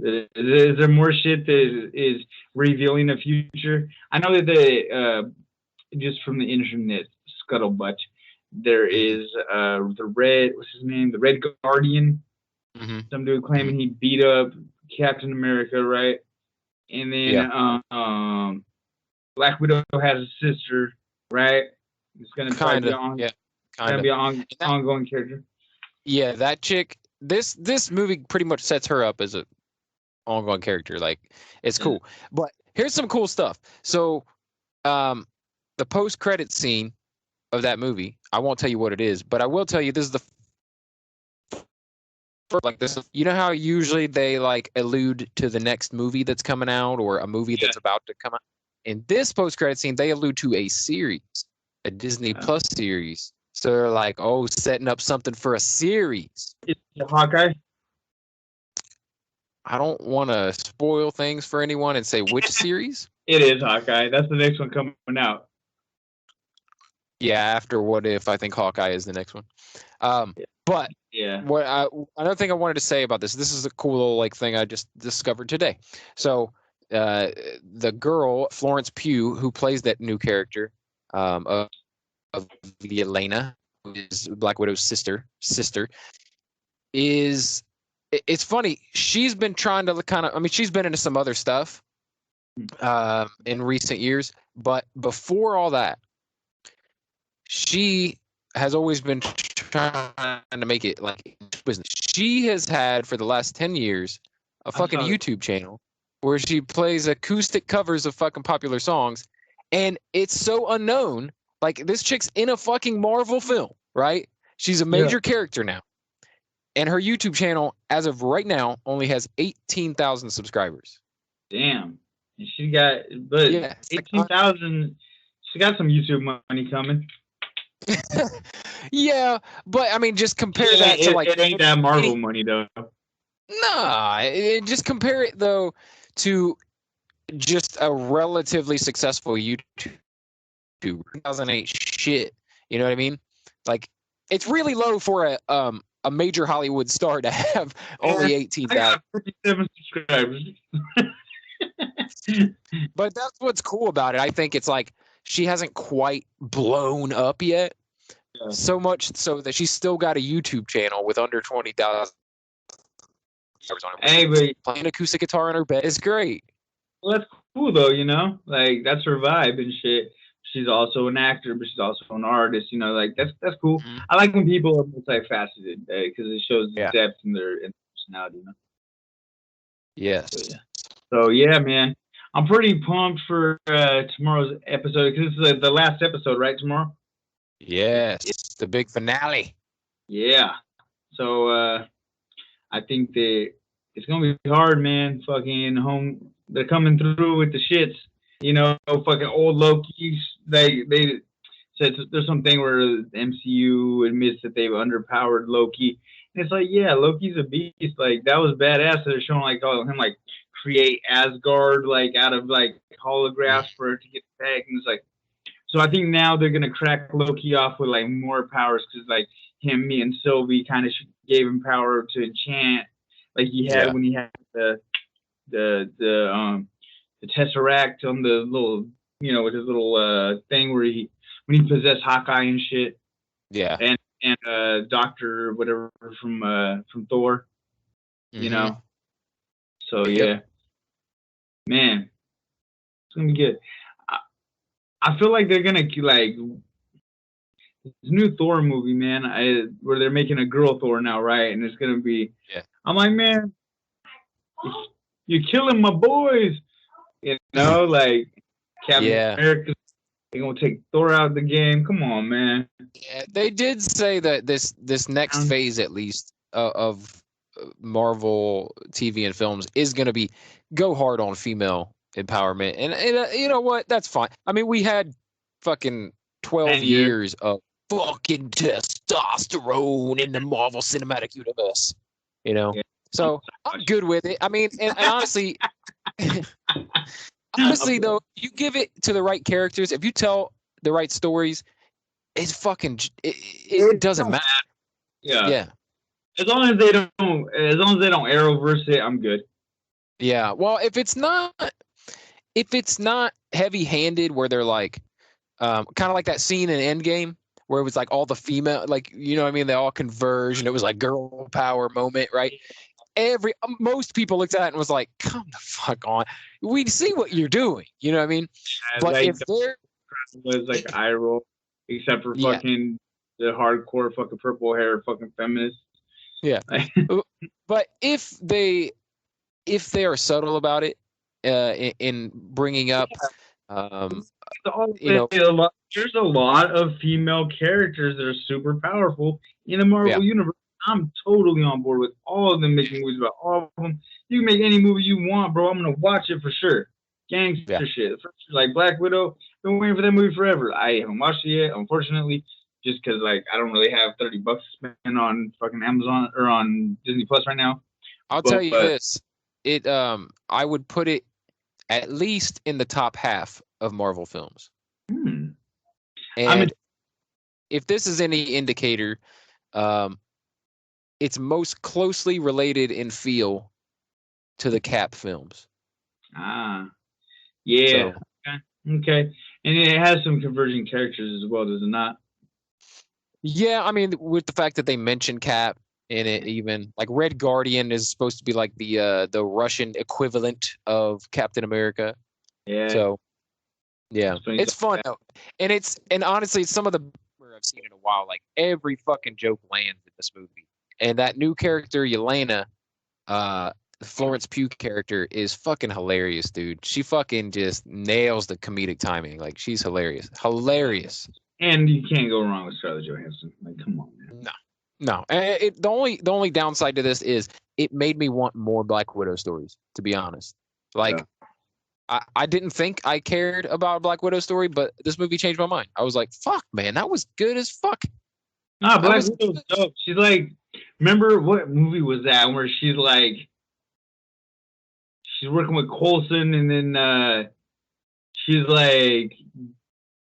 Is there more shit that is revealing the future? I know that just from the internet scuttlebutt, there is the Red, what's his name? The Red Guardian. Some dude claiming he beat up Captain America, right? And then Black Widow has a sister, right? It's gonna be an ongoing character. Yeah, that chick. This movie pretty much sets her up as a ongoing character. Like, it's cool. But here's some cool stuff. So, the post-credit scene of that movie, I won't tell you what it is, but I will tell you this is the like this. You know how usually they like allude to the next movie that's coming out or a movie that's about to come out. In this post-credit scene, they allude to a series, a Disney Plus series. So they're like, setting up something for a series. It's Hawkeye? I don't want to spoil things for anyone and say which series. It is Hawkeye. That's the next one coming out. Yeah, after What If, I think Hawkeye is the next one. But another thing I wanted to say about this is a cool little thing I just discovered today. So the girl, Florence Pugh, who plays that new character, of Yelena, who is Black Widow's sister, it's funny. She's been trying to she's been into some other stuff in recent years, but before all that, she has always been trying to make it like business. She has had for the last 10 years a fucking YouTube channel where she plays acoustic covers of fucking popular songs, and it's so unknown. Like, this chick's in a fucking Marvel film, right? She's a major character now. And her YouTube channel, as of right now, only has 18,000 subscribers. Damn. And she got, 18,000, she got some YouTube money coming. Yeah, but I mean, just compare that to it ain't that Marvel money, though. Nah, just compare it, though, to just a relatively successful YouTube. 2008 shit, you know what I mean? Like, it's really low for a major Hollywood star to have only 18,000. 57 subscribers. But that's what's cool about it. I think it's like she hasn't quite blown up yet, so much so that she's still got a YouTube channel with under 20,000 subscribers on it. Hey, but playing acoustic guitar in her bed is great. Well, that's cool though, like that's her vibe and shit. she's also an actor, but she's also an artist. You know, like that's cool. Mm-hmm. I like when people are multifaceted because it shows Yeah. depth in their personality. You know. Yes. So yeah, man, I'm pretty pumped for tomorrow's episode because this is the last episode, right? Tomorrow. Yes. The big finale. Yeah. So I think it's gonna be hard, man. Fucking home, they're coming through with the shits. You know, fucking old Loki's. They said there's something where the MCU admits that they've underpowered Loki. And it's like, yeah, Loki's a beast. Like that was badass. They're showing like him like create Asgard like out of like holographs for it to get back, and it's like. So I think now they're gonna crack Loki off with like more powers because like me and Sylvie kind of gave him power to enchant, like he had when he had the Tesseract on the little, you know, with his little thing where when he possessed Hawkeye and shit. Yeah. And Doctor whatever from Thor, you know. So yeah, man, it's gonna be good. I feel like they're gonna like this new Thor movie, man. Where they're making a girl Thor now, right? And it's gonna be. Yeah. I'm like, man, you're killing my boys. You know, like Captain America. They're gonna take Thor out of the game. Come on, man. Yeah, they did say that this next phase, at least, of Marvel TV and films is gonna be go hard on female empowerment, and you know what? That's fine. I mean, we had fucking 12 years of fucking testosterone in the Marvel Cinematic Universe, you know. Yeah. So I'm good with it. I mean, and honestly, though, you give it to the right characters, if you tell the right stories, it's fucking it doesn't matter. Yeah. As long as they don't Arrowverse it, I'm good. Yeah. Well, if it's not heavy-handed, where they're like, kind of like that scene in Endgame where it was like all the female, like, you know what I mean, they all converge and it was like girl power moment, right? Most people looked at it and was like, come the fuck on, we see what you're doing, you know what I mean? But like if they're was like eye roll, except for fucking the hardcore fucking purple hair fucking feminists. Yeah. But if they are subtle about it, in bringing up, you know, there's a lot of female characters that are super powerful in the Marvel universe. I'm totally on board with all of them making movies about all of them. You can make any movie you want, bro. I'm gonna watch it for sure. Gangster shit, like Black Widow. Been waiting for that movie forever. I haven't watched it yet, unfortunately, just because like I don't really have $30 to spend on fucking Amazon or on Disney Plus right now. I'll tell you this: I would put it at least in the top half of Marvel films. And if this is any indicator, it's most closely related in feel to the Cap films. Yeah. So, okay. And it has some converging characters as well, does it not? Yeah, I mean, with the fact that they mention Cap in it, even like Red Guardian is supposed to be like the Russian equivalent of Captain America. Yeah. So, yeah, it's fun though, and honestly, it's some of the I've seen in a while. Like every fucking joke lands in this movie, and that new character Yelena, Florence Pugh character is fucking hilarious, dude. She fucking just nails the comedic timing. Like she's hilarious. And you can't go wrong with Scarlett Johansson. Like, come on, man. No. The only downside to this is it made me want more Black Widow stories. To be honest, like I didn't think I cared about a Black Widow story, but this movie changed my mind. I was like, fuck, man, that was good as fuck. Nah, Black Widow's dope. She's like, remember what movie was that where she's like, she's working with Coulson, and then she's like,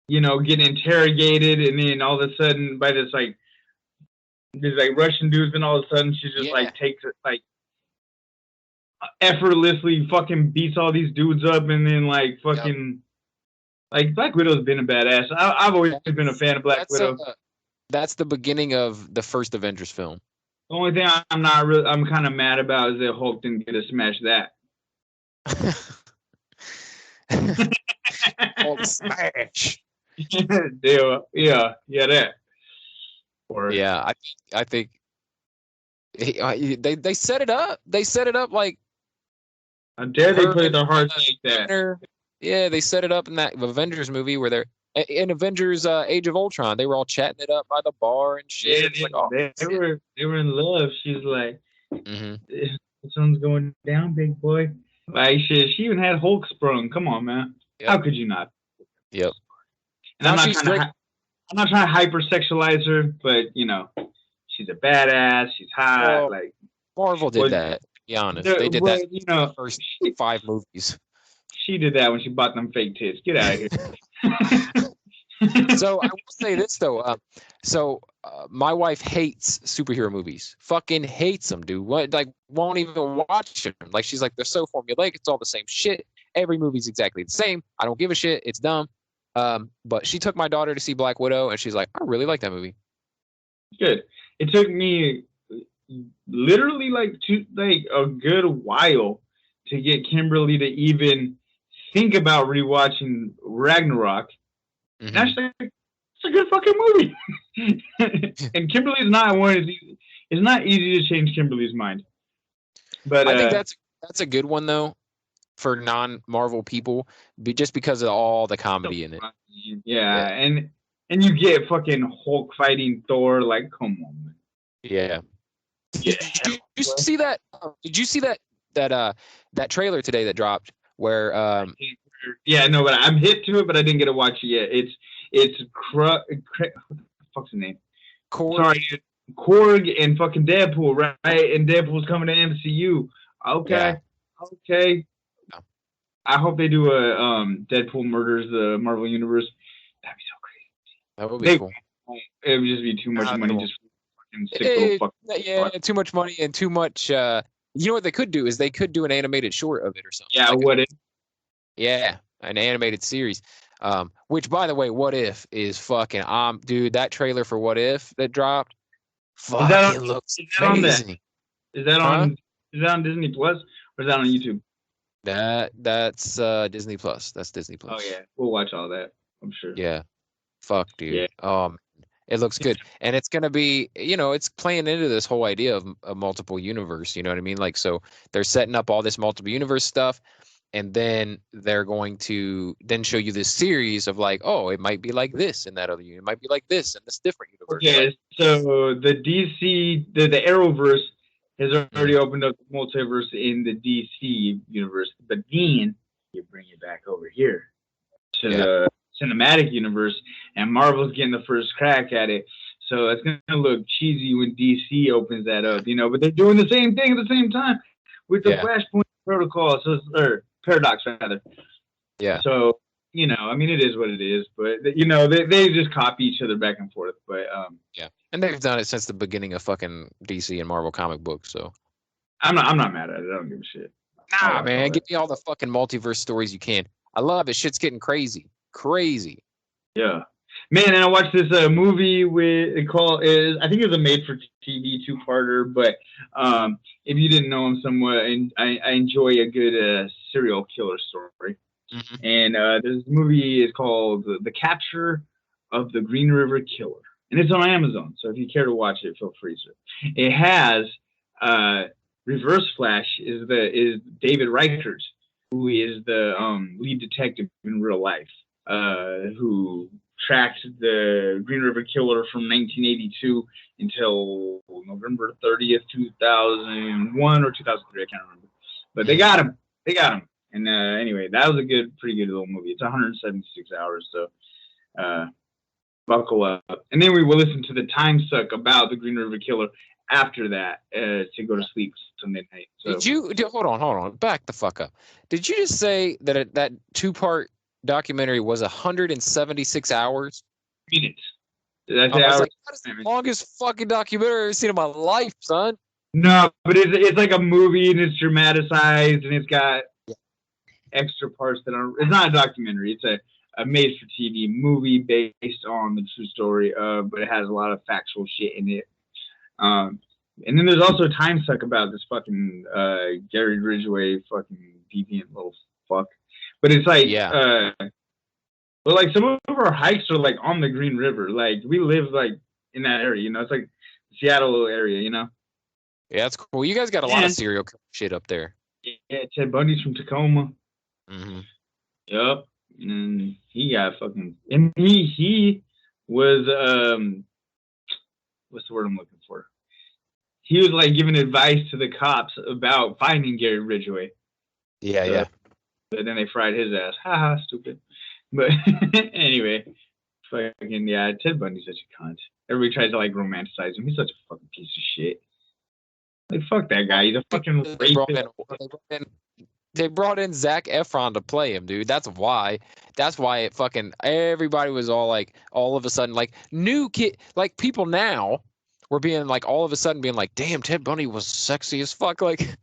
you know, getting interrogated, and then all of a sudden by this like Russian dudes, and all of a sudden she just like takes it like effortlessly fucking beats all these dudes up, and then like fucking like Black Widow's been a badass. I've always been a fan of Black Widow. That's the beginning of the first Avengers film. The only thing I'm kind of mad about is that Hulk didn't get to smash that. Hulk smash. yeah, that. Or Yeah, I think they set it up. They set it up like how dare they her play and their hearts like that? Banner. Yeah, they set it up in that Avengers movie where they're in Avengers Age of Ultron. They were all chatting it up by the bar and shit. Yeah, It's like, oh they shit. were in love. She's like, Hmm. the sun's going down, big boy. Like shit, she even had Hulk sprung. Come on, man. Yep. How could you not? Yep. And I'm Now not she's trying great. to. I'm not trying to hypersexualize her, but she's a badass. She's hot. Well, Like, Marvel did what? that. To be honest, they did that But in the first 5 movies. she did that when she bought them fake tits. Get out of here. So I will say this though. My wife hates superhero movies. Fucking hates them, dude. What, like, won't even watch them. Like, she's like, they're so formulaic. It's all the same shit. Every movie's exactly the same. I don't give a shit. It's dumb. But she took my daughter to see Black Widow, and she's like, I really like that movie. Good. It took me literally like a good while to get Kimberly to even think about rewatching Ragnarok. Mm-hmm. And actually, it's a good fucking movie. And Kimberly's not one. It's not easy to change Kimberly's mind. But I think that's a good one though for non-Marvel people, just because of all the comedy in it. Yeah, and you get fucking Hulk fighting Thor. Like, come on, man. Yeah. Yeah. Did you see that? Did you see that trailer today that dropped where yeah, no, but I'm hip to it, but I didn't get to watch it yet. It's what the fuck's his name? Korg? Sorry, Korg and fucking Deadpool, right? And Deadpool's coming to MCU. Okay, okay. Yeah. I hope they do a Deadpool murders the Marvel Universe. That'd be so crazy. That would be cool. It would just be too much money just for fucking sick little fucking. Yeah, too much money and too much. You know what they could do is they could do an animated short of it or something. Yeah, what if? Yeah, an animated series. Which, by the way, What If is fucking dude. That trailer for What If that dropped, fucking looks amazing. Is that on Disney Plus or is that on YouTube? That's Disney Plus. That's Disney Plus. Oh yeah, we'll watch all that. I'm sure. Yeah, fuck, dude. Yeah. It looks good, and it's gonna be, it's playing into this whole idea of a multiple universe. You know what I mean? Like, so they're setting up all this multiple universe stuff. And then they're going to then show you this series of like, oh, it might be like this in that other universe. It might be like this in this different universe. Okay, so the DC, the Arrowverse has already opened up the multiverse in the DC universe. But then you bring it back over here to the cinematic universe, and Marvel's getting the first crack at it. So it's going to look cheesy when DC opens that up, but they're doing the same thing at the same time with the Flashpoint protocol. Or Paradox rather. Yeah. So, I mean, it is what it is, but they just copy each other back and forth. But yeah, and they've done it since the beginning of fucking DC and Marvel comic books. So I'm not mad at it. I don't give a shit. Nah, man, give me all the fucking multiverse stories you can. I love it. Shit's getting crazy. Yeah, man. And I watched this movie I think it's a made-for-TV two-parter. But if you didn't know him somewhat, and I enjoy a good serial killer story. Mm-hmm. And this movie is called The Capture of the Green River Killer, and it's on Amazon. So if you care to watch it, feel free to. It has Reverse Flash is David Reichert, who is the lead detective in real life, who tracked the Green River Killer from 1982 until November 30th, 2001 or 2003. I can't remember. But they got him. And anyway, that was pretty good little movie. It's 176 hours, so buckle up. And then we will listen to the time suck about the Green River Killer after that to go to sleep Sunday night. So. Hold on, back the fuck up. Did you just say that that two-part documentary was 176 hours? Minutes. That's like, that is the longest fucking documentary I've ever seen in my life, son. No, but it's like a movie and it's dramatized and it's got extra parts that are. It's not a documentary. It's a made-for-TV movie based on the true story, but it has a lot of factual shit in it. And then there's also a time suck about this fucking Gary Ridgway fucking deviant little fuck. But it's like But like some of our hikes are like on the Green River. Like we live like in that area, you know. It's like Seattle area, you know. Yeah, that's cool. You guys got a lot of serial killer shit up there. Yeah, Ted Bundy's from Tacoma. Mm-hmm. Yep. And he got fucking and he was what's the word I'm looking for? He was like giving advice to the cops about finding Gary Ridgway. Yeah, yeah. But then they fried his ass. Haha, stupid. But anyway, fucking yeah, Ted Bundy's such a cunt. Everybody tries to like romanticize him. He's such a fucking piece of shit. Like fuck that guy. He's a fucking rapist. They brought in Zac Efron to play him, dude. That's why. That's why it fucking everybody was all like, all of a sudden, like new kid, like people now were being like, all of a sudden being like, damn, Ted Bundy was sexy as fuck. Like,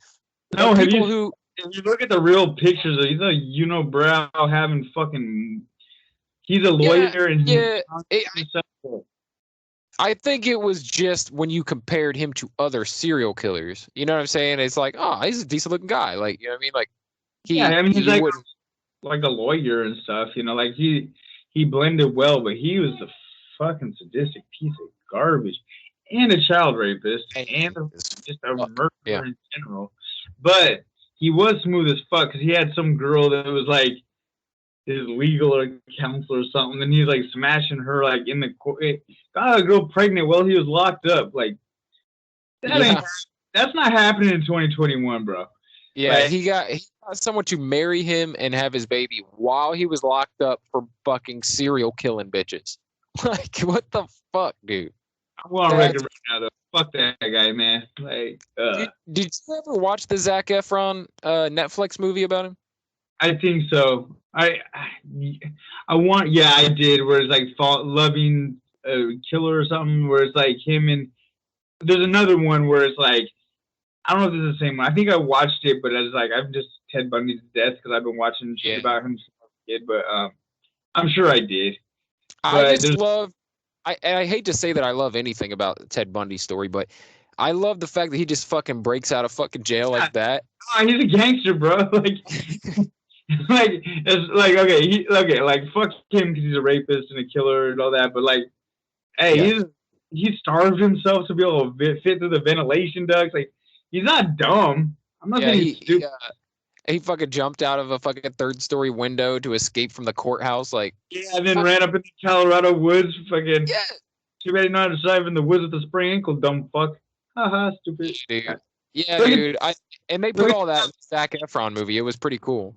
no, have you? If you look at the real pictures, he's a unibrow having fucking. He's a lawyer and I think it was just when you compared him to other serial killers. You know what I'm saying? It's like, oh, he's a decent looking guy. Like, you know what I mean? Like, he's like a lawyer and stuff. You know, like he blended well, but he was a fucking sadistic piece of garbage and a child rapist and just a murderer in general. But he was smooth as fuck because he had some girl that was like his legal counselor or something, and he's like smashing her like in the court. Got a girl pregnant while he was locked up. Like that's not happening in 2021, bro. Yeah, like, he got someone to marry him and have his baby while he was locked up for fucking serial killing bitches. Like, what the fuck, dude? I'm on record right now, though. Fuck that guy, man. Like, did you ever watch the Zac Efron Netflix movie about him? I think so. I did. Where it's like loving a killer or something. Where it's like him and there's another one where it's like I don't know if this is the same one. I think I watched it, but it's like I'm just Ted Bundy's death because I've been watching shit about him since I was a kid. But I'm sure I did. I just love. I hate to say that I love anything about Ted Bundy's story, but I love the fact that he just fucking breaks out of fucking jail like that. Oh, he's a gangster, bro. Like. Like it's like okay, like fuck him because he's a rapist and a killer and all that. But like, hey, he starved himself to be able to fit through the ventilation ducts. Like, he's not dumb. I'm not saying he's stupid. He fucking jumped out of a fucking third-story window to escape from the courthouse. Like, and then ran up in the Colorado woods. Fucking too bad he not drive in the woods with a sprained ankle. Dumb fuck. Haha, stupid. Dude. Yeah, dude. And they put all that in the Zac Efron movie. It was pretty cool.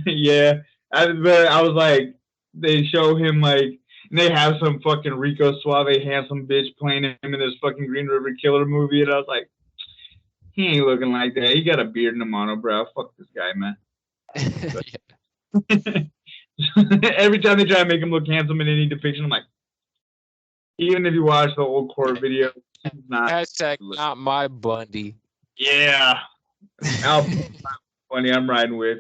Yeah, but I was like, they show him like, and they have some fucking Rico Suave handsome bitch playing him in this fucking Green River Killer movie, and I was like, he ain't looking like that. He got a beard and a monobrow. Fuck this guy, man. Every time they try to make him look handsome in any depiction, I'm like, even if you watch the old core video, he's not. Hashtag not my Bundy. Yeah. Bundy, I'm riding with.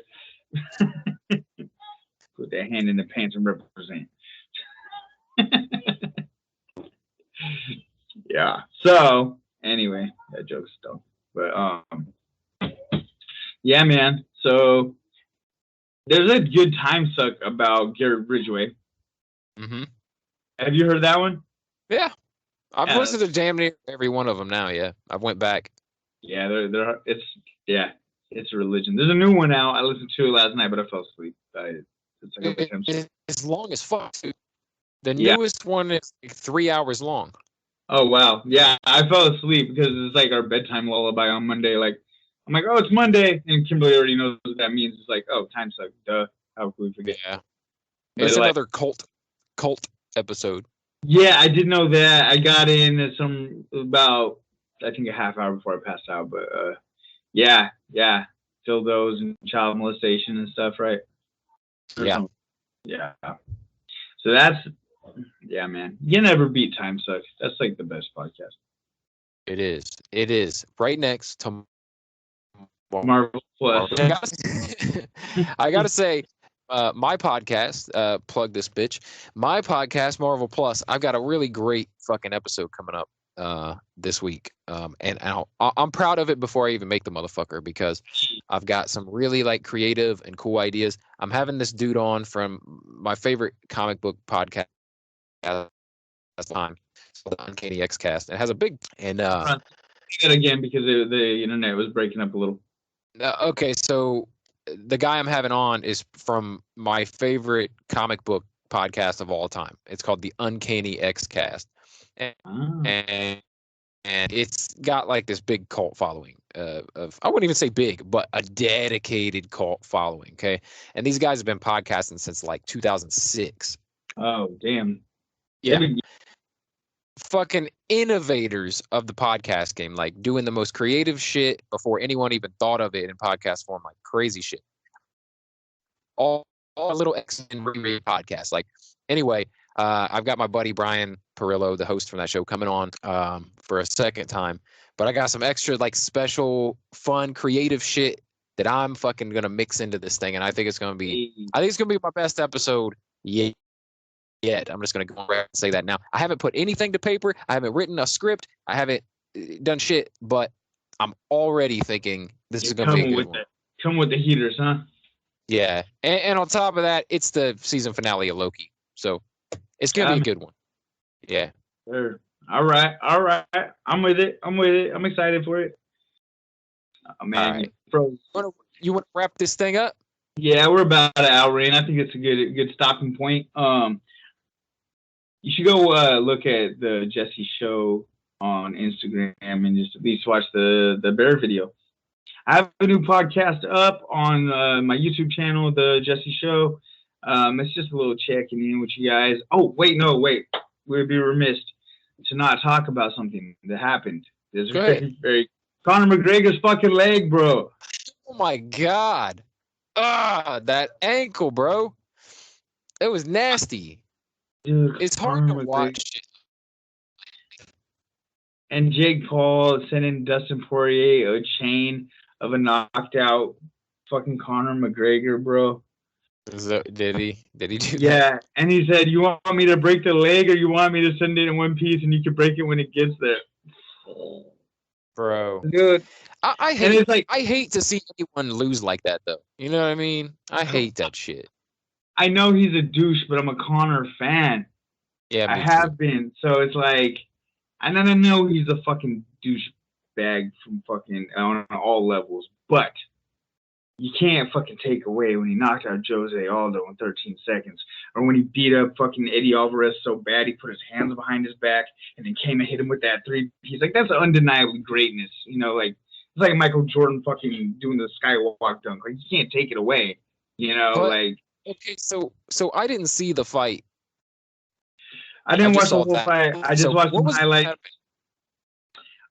Put that hand in the pants and represent. Yeah. So anyway, that joke's dumb. But yeah, man. So there's a good time suck about Gary Ridgway. Mm-hmm. Have you heard that one? Yeah. I've listened to damn near every one of them now. Yeah, I went back. Yeah, it's a religion. There's a new one out. I listened to it last night, but I fell asleep. It's long as fuck. The newest one is like 3 hours long. Oh wow, yeah. I fell asleep because it's like our bedtime lullaby on Monday. Like I'm like, oh, it's Monday, and Kimberly already knows what that means. It's like, oh, time suck. Duh. How could we forget? Yeah. It's another cult episode. Yeah, I did know that. I got in at about I think a half hour before I passed out, but yeah, dildos and child molestation and stuff, right? Yeah. Yeah. So that's man. You never beat Time Sucks. That's like the best podcast. It is. Right next to Marvel Plus. I gotta say, my podcast, plug this bitch. My podcast, Marvel Plus, I've got a really great fucking episode coming up. this week. And I'm proud of it before I even make the motherfucker, because I've got some really like creative and cool ideas. I'm having this dude on from my favorite comic book podcast at the time. It's called the Uncanny X Cast. It has a big and Say that again because the internet was breaking up a little. okay, so the guy I'm having on is from my favorite comic book podcast of all time. It's called the Uncanny X Cast. And it's got like this big cult following of, I wouldn't even say big, but a dedicated cult following. Okay. And these guys have been podcasting since like 2006. Oh, damn. Yeah. Fucking innovators of the podcast game, like doing the most creative shit before anyone even thought of it in podcast form, like crazy shit. All little X-Men podcast. Like, anyway, I've got my buddy Brian Perillo, the host from that show, coming on for a second time. But I got some extra, like, special, fun, creative shit that I'm fucking gonna mix into this thing, and I think it's gonna be my best episode yet. I'm just gonna go ahead and say that now. I haven't put anything to paper. I haven't written a script. I haven't done shit, but I'm already thinking this is gonna be a good one. Come with the heaters, huh? Yeah, and on top of that, it's the season finale of Loki, so it's gonna be a good one. Yeah. Sure. All right. I'm with it. I'm excited for it. Oh, man, right. You want to wrap this thing up? Yeah, we're about an hour in. I think it's a good stopping point. You should go look at the Jesse show on Instagram and just at least watch the bear video. I have a new podcast up on my YouTube channel, The Jesse Show. It's just a little checking in with you guys. Oh, wait. We'd be remiss to not talk about something that happened. It's very Conor McGregor's fucking leg, bro. Oh, my God. That ankle, bro. It was nasty. Dude, it's hard to watch it. And Jake Paul sending Dustin Poirier a chain of a knocked out fucking Conor McGregor, bro. Did he do that? Yeah, and he said, "You want me to break the leg, or you want me to send it in one piece, and you can break it when it gets there." Bro, dude, I hate to see anyone lose like that, though. You know what I mean? I hate that shit. I know he's a douche, but I'm a Conor fan. Yeah, I have been. So it's like, and then I know he's a fucking douchebag from fucking on all levels, but you can't fucking take away when he knocked out Jose Aldo in 13 seconds, or when he beat up fucking Eddie Alvarez so bad he put his hands behind his back and then came and hit him with that 3-piece. Like, that's undeniably greatness, you know. Like, it's like Michael Jordan fucking doing the skywalk dunk. Like, you can't take it away, you know. But, like, okay, so I didn't see the fight. I didn't watch the whole fight. I just watched some highlights.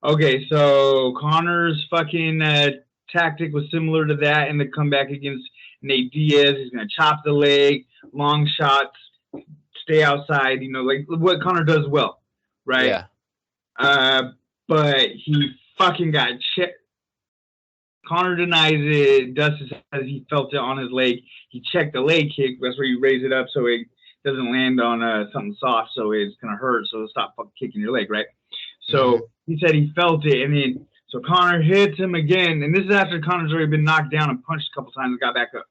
Okay, so Conor's fucking tactic was similar to that in the comeback against Nate Diaz. He's going to chop the leg, long shots, stay outside, you know, like what Conor does well, right? Yeah. But he fucking got checked. Conor denies it. Dustin says he felt it on his leg. He checked the leg kick. That's where you raise it up so it doesn't land on something soft, so it's going to hurt, so stop fucking kicking your leg, right? So he said he felt it, and then so Conor hits him again, and this is after Conor's already been knocked down and punched a couple times and got back up.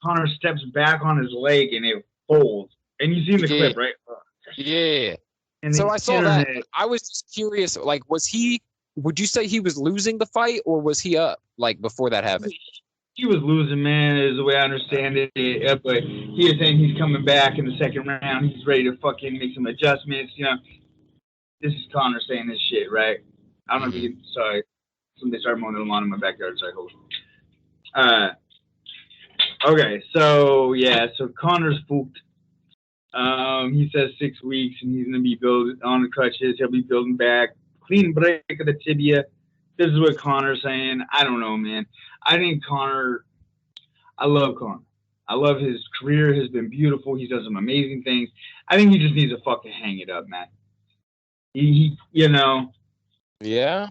Conor steps back on his leg, and it folds. And you seen the clip, right? Yeah. And so I saw that. I was just curious, like, would you say he was losing the fight, or was he up, like, before that happened? He was losing, man, is the way I understand it. But he is saying he's coming back in the second round. He's ready to fucking make some adjustments, you know. This is Conor saying this shit, right? I don't know if you can, sorry. Somebody started mowing the lawn in my backyard, sorry, hold on. Okay, so Conor's spooked. He says 6 weeks, and he's going to be building on the crutches. He'll be building back. Clean break of the tibia. This is what Conor's saying. I don't know, man. I think I love Conor. I love his career. Has been beautiful. He's done some amazing things. I think he just needs to fucking hang it up, man. He you know. Yeah.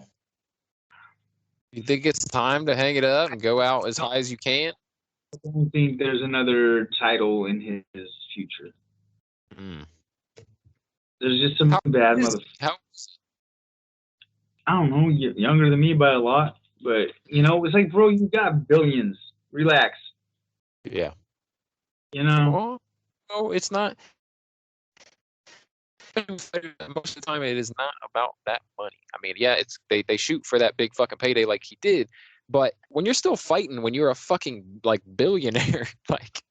You think it's time to hang it up and go out as high as you can? I don't think there's another title in his future. There's just some bad motherfuckers. I don't know, younger than me by a lot, but it's like, bro, you got billions. Relax. Yeah. Well, no, it's not. Most of the time, it is not about that money. I mean, yeah, it's they shoot for that big fucking payday like he did, but when you're still fighting, when you're a fucking like billionaire, like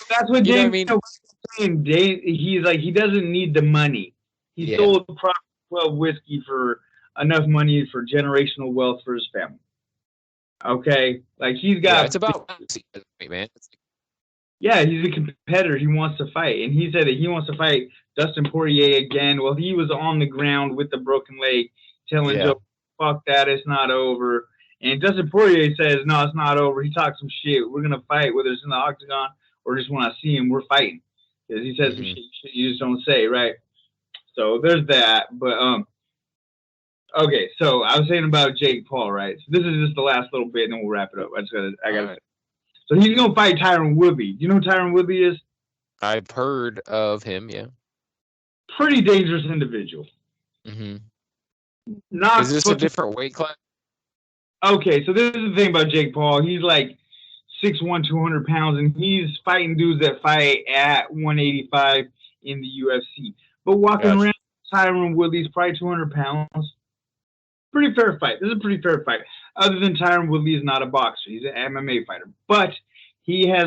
that's what Daniel was saying. He's like, he doesn't need the money. He sold Prop 12 whiskey for enough money for generational wealth for his family. Okay, like he's got. Yeah, it's about man. Yeah, he's a competitor. He wants to fight, and he said that he wants to fight Dustin Poirier again. Well, he was on the ground with the broken leg, telling Joe, "Fuck that, it's not over." And Dustin Poirier says, "No, it's not over." He talks some shit. We're gonna fight, whether it's in the octagon or just when I see him, we're fighting. Because he says some shit you just don't say, right? So there's that. But okay. So I was saying about Jake Paul, right? So this is just the last little bit, and then we'll wrap it up. I got. So he's gonna fight Tyron Woodley. Do you know who Tyron Woodley is? I've heard of him. Yeah. Pretty dangerous individual. Mm-hmm. Is this a different weight class? Okay, so this is the thing about Jake Paul. He's like 6'1", 200 pounds, and he's fighting dudes that fight at 185 in the UFC. But walking around, Tyron Woodley's probably 200 pounds. Pretty fair fight. This is a pretty fair fight. Other than Tyron Woodley is not a boxer. He's an MMA fighter. But he has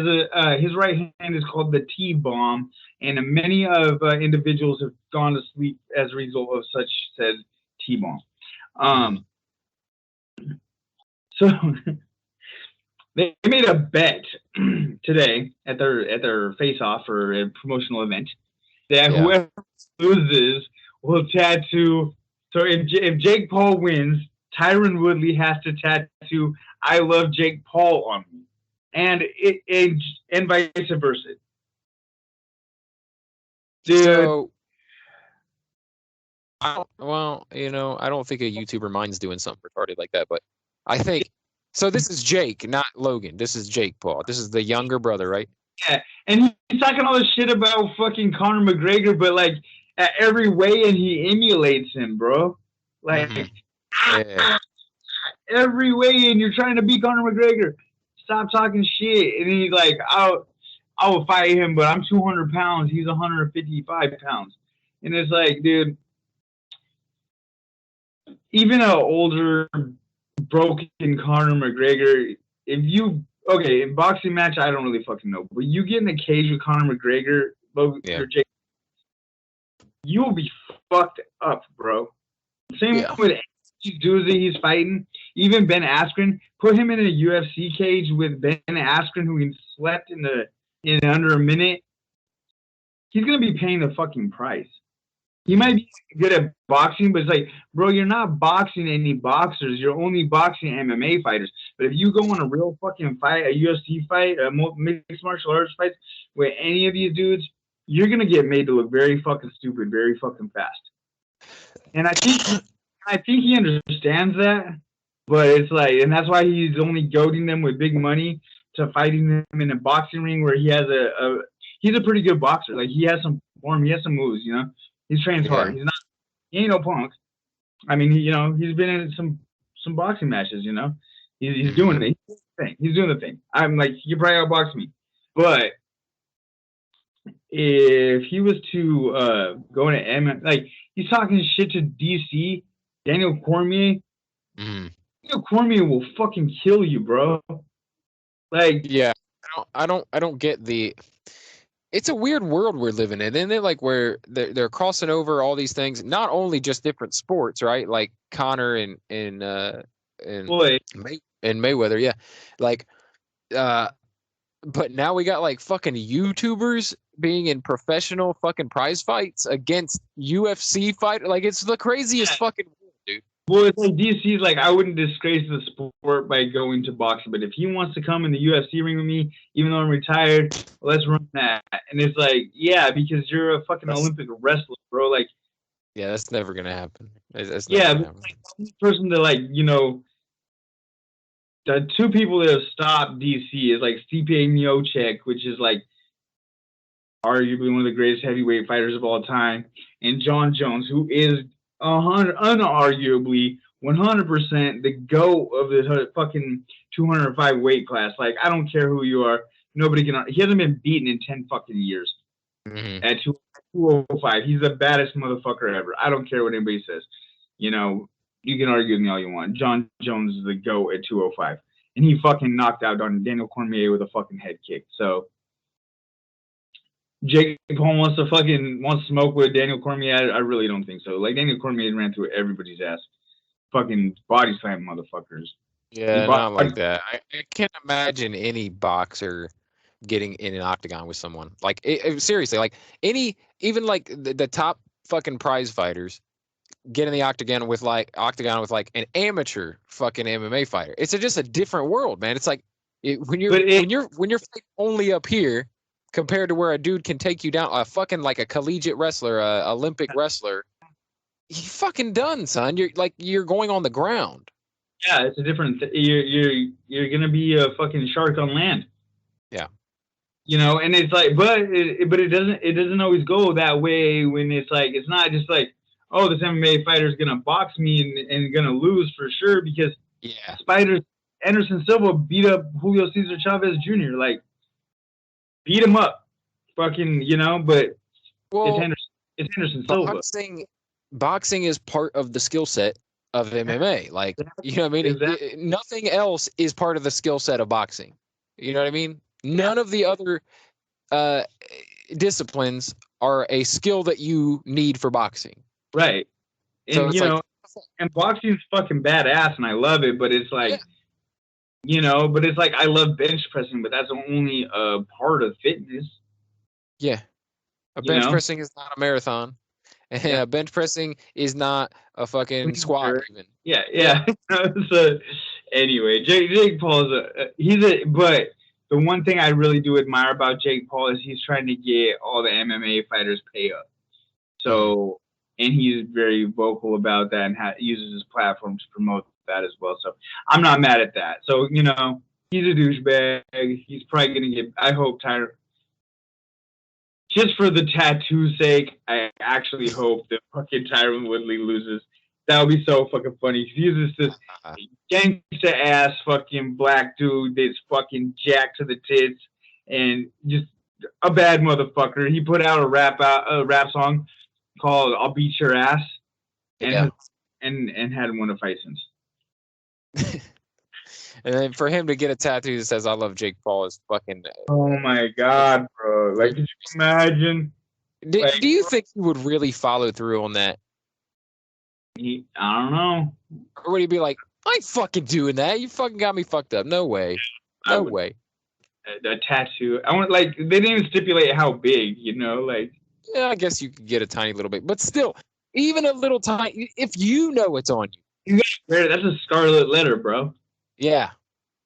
his right hand is called the T-bomb, and many of individuals have gone to sleep as a result of such said T-bomb. So they made a bet today at their face-off or a promotional event that whoever loses will tattoo. So if Jake Paul wins, Tyron Woodley has to tattoo "I love Jake Paul" on me, and vice versa. Dude. So, I don't think a YouTuber minds doing something retarded like that, but I think so. This is Jake, not Logan. This is Jake Paul. This is the younger brother, right? Yeah, and he's talking all this shit about fucking Conor McGregor, but like at every weigh-in he emulates him, bro. Like every weigh-in you're trying to beat Conor McGregor. Stop talking shit. And he's like, I will fight him, but I'm 200 pounds. He's 155 pounds. And it's like, dude, even an older, broken Conor McGregor, in boxing match, I don't really fucking know. But you get in a cage with Conor McGregor, you will be fucked up, bro. Same with these dudes that he's fighting. Even Ben Askren, put him in a UFC cage with Ben Askren, who he slept in under a minute. He's gonna be paying the fucking price. He might be good at boxing, but it's like, bro, you're not boxing any boxers. You're only boxing MMA fighters. But if you go on a real fucking fight, a UFC fight, a mixed martial arts fight with any of these dudes, you're gonna get made to look very fucking stupid, very fucking fast. And I think he understands that, but it's like, and that's why he's only goading them with big money to fighting them in a boxing ring where he has he's a pretty good boxer. Like, he has some form, he has some moves, He's trained hard. He ain't no punk. I mean, he's been in some boxing matches, He's doing it. He's doing the thing. I'm like, you probably outbox me. But if he was to go into M, like, he's talking shit to DC, Daniel Cormier. Daniel Cormier will fucking kill you, bro. Like, yeah, I don't get the. It's a weird world we're living in, isn't it? Like, where they're crossing over all these things, not only just different sports, right? Like Conor and Mayweather, yeah. Like, but now we got like fucking YouTubers being in professional fucking prize fights against UFC fight. Like, it's the craziest fucking world, dude. Well, it's like DC's like, I wouldn't disgrace the sport by going to boxing, but if he wants to come in the UFC ring with me, even though I'm retired, let's run that. And it's like, yeah, because you're a fucking Olympic wrestler, bro. Like, yeah, that's never gonna happen. That's never gonna happen. Like, the only person that, like, the two people that have stopped DC is like Stipe Miocic, which is like arguably one of the greatest heavyweight fighters of all time, and John Jones, who is unarguably 100% the GOAT of the fucking 205 weight class. Like, I don't care who you are. Nobody can. He hasn't been beaten in 10 fucking years. At 205. He's the baddest motherfucker ever. I don't care what anybody says. You know, you can argue with me all you want. John Jones is the GOAT at 205. And he fucking knocked out Daniel Cormier with a fucking head kick. So Jake Paul wants to smoke with Daniel Cormier. I really don't think so. Like, Daniel Cormier ran through everybody's ass. Fucking body slam motherfuckers. Yeah, not like that. I can't imagine any boxer getting in an octagon with someone. Like, seriously, like even like the top fucking prize fighters get in the octagon with like an amateur fucking MMA fighter. It's just a different world, man. It's like when you're fighting only up here compared to where a dude can take you down, a fucking like a collegiate wrestler, a Olympic wrestler. You fucking done, son. You're going on the ground. Yeah, it's a different. You're gonna be a fucking shark on land. Yeah. You know, and it's like, but it doesn't always go that way when it's like, it's not just like, oh, this MMA fighter is gonna box me and gonna lose for sure because Anderson Silva beat up Julio Cesar Chavez Jr. Like, beat him up, fucking, you know. But it's Anderson Silva. Boxing is part of the skill set of MMA. Like, you know what I mean? Exactly. Nothing else is part of the skill set of boxing. You know what I mean? None of the other disciplines are a skill that you need for boxing. Right. And, so you know, and boxing's fucking badass and I love it, but it's like, you know, but it's like, I love bench pressing, but that's only a part of fitness. Yeah. Bench pressing is not a marathon. And bench pressing is not a fucking squat even. Yeah. So anyway, Jake Paul's but the one thing I really do admire about Jake Paul is he's trying to get all the MMA fighters pay up. So, and he's very vocal about that and uses his platform to promote that as well. So I'm not mad at that. So, you know, he's a douchebag. He's probably going to get, I hope Tyron, just for the tattoo's sake, I actually hope that fucking Tyron Woodley loses. That would be so fucking funny. He's just this gangsta ass fucking black dude that's fucking jacked to the tits and just a bad motherfucker. He put out a rap song called "I'll Beat Your Ass," and hadn't won a fight since. And then for him to get a tattoo that says "I love Jake Paul" is fucking. Oh my god, bro! Like, could you imagine? Do you think he would really follow through on that? I don't know. Or would he be like, I ain't fucking doing that. You fucking got me fucked up. No way. No way. A tattoo. I want, like, they didn't even stipulate how big, you know, like. Yeah, I guess you could get a tiny little bit, but still, even a little tiny, if you know it's on you. That's a scarlet letter, bro. Yeah.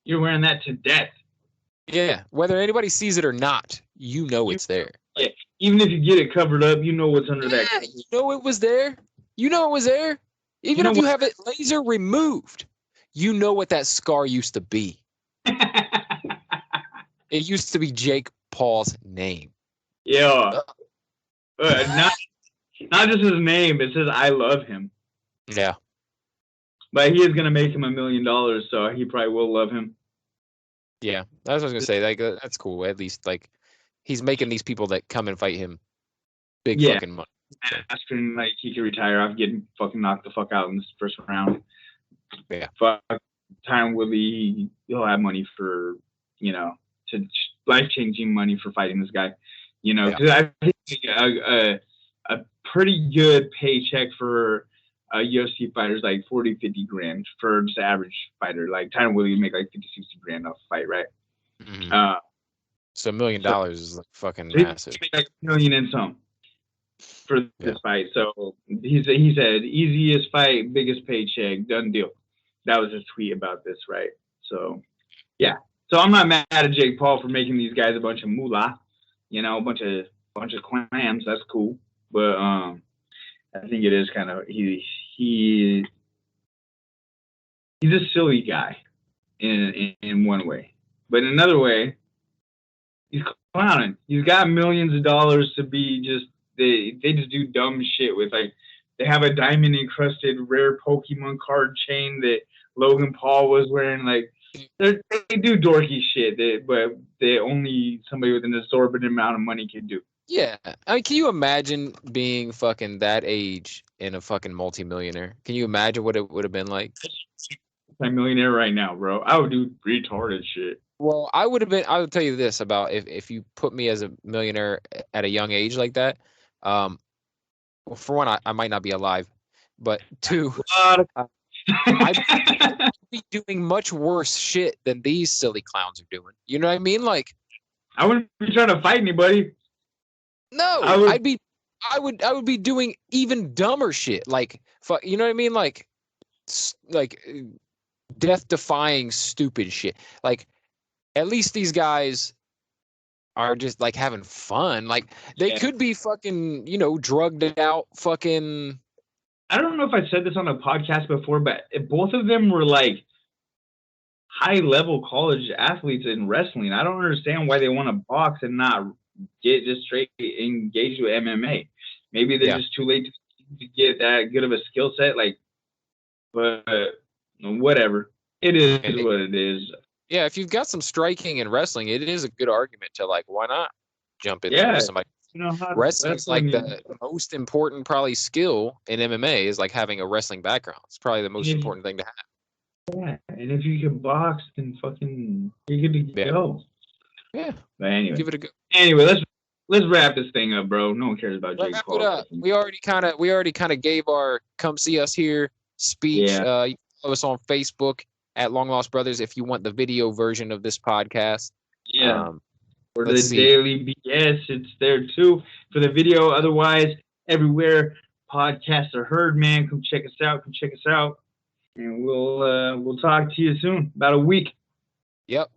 You're wearing that to death. Yeah. Whether anybody sees it or not, you know it's there. Yeah. Even if you get it covered up, you know what's under that. You know it was there. You know it was there. Even if you have it laser removed, you know what that scar used to be. It used to be Jake Paul's name. Yeah. Not just his name. It says I love him. Yeah. But he is going to make him $1 million, so he probably will love him. Yeah. That's what I was going to say. Like, that's cool. At least, like, he's making these people that come and fight him big fucking money. Asking, like, he could retire off getting fucking knocked the fuck out in this first round. Yeah. Fuck Tyron Woodley, he'll have money for, you know, to life-changing money for fighting this guy. You know, because I think a pretty good paycheck for a UFC fighter is like 40, 50 grand for just an average fighter. Like, Tyron Woodley would make like 50, 60 grand off a fight, right? Mm-hmm. So $1 million is like fucking massive. Make like $1 million and some for this fight. So he said easiest fight, biggest paycheck, done deal. That was his tweet about this, right? So yeah. So I'm not mad at Jake Paul for making these guys a bunch of moolah, you know, a bunch of clams. That's cool. But I think it is kind of he's a silly guy in one way, but in another way, He's clowning. He's got millions of dollars to be just they just do dumb shit with like they have a diamond encrusted rare Pokemon card chain that Logan Paul was wearing. Like they do dorky shit but they only somebody with an exorbitant amount of money can do. Yeah. I mean, can you imagine being fucking that age and a fucking multimillionaire? Can you imagine what it would have been like? I'm a millionaire right now, bro. I would do retarded shit. Well, I would tell you this about if you put me as a millionaire at a young age like that, well, for one, I might not be alive, but two, I'd be doing much worse shit than these silly clowns are doing. You know what I mean? Like, I wouldn't be trying to fight anybody. no, I would be doing even dumber shit. Like, you know what I mean? Like death-defying stupid shit. Like, at least these guys are just like having fun. Like, they could be fucking, drugged out fucking. I don't know if I said this on a podcast before, but both of them were like high-level college athletes in wrestling. I don't understand why they want to box and not get just straight engaged with MMA. Maybe they're just too late to get that good of a skill set. Like, but whatever. It is what it is. Yeah, if you've got some striking and wrestling, it is a good argument to like, why not jump in there with somebody? Wrestling's like the most important probably skill in MMA is like having a wrestling background. It's probably the most important thing to have. Yeah, and if you can box, then fucking you're good to go. Yeah. But anyway, give it a go. Anyway, let's wrap this thing up, bro. No one cares about Jake Paul. Wrap it up. We already kind of gave our come see us here speech. Yeah. You can follow us on Facebook at Long Lost Brothers if you want the video version of this podcast. Yeah. For the daily BS, it's there too. For the video, otherwise, everywhere podcasts are heard, man. Come check us out. And we'll talk to you soon. About a week. Yep.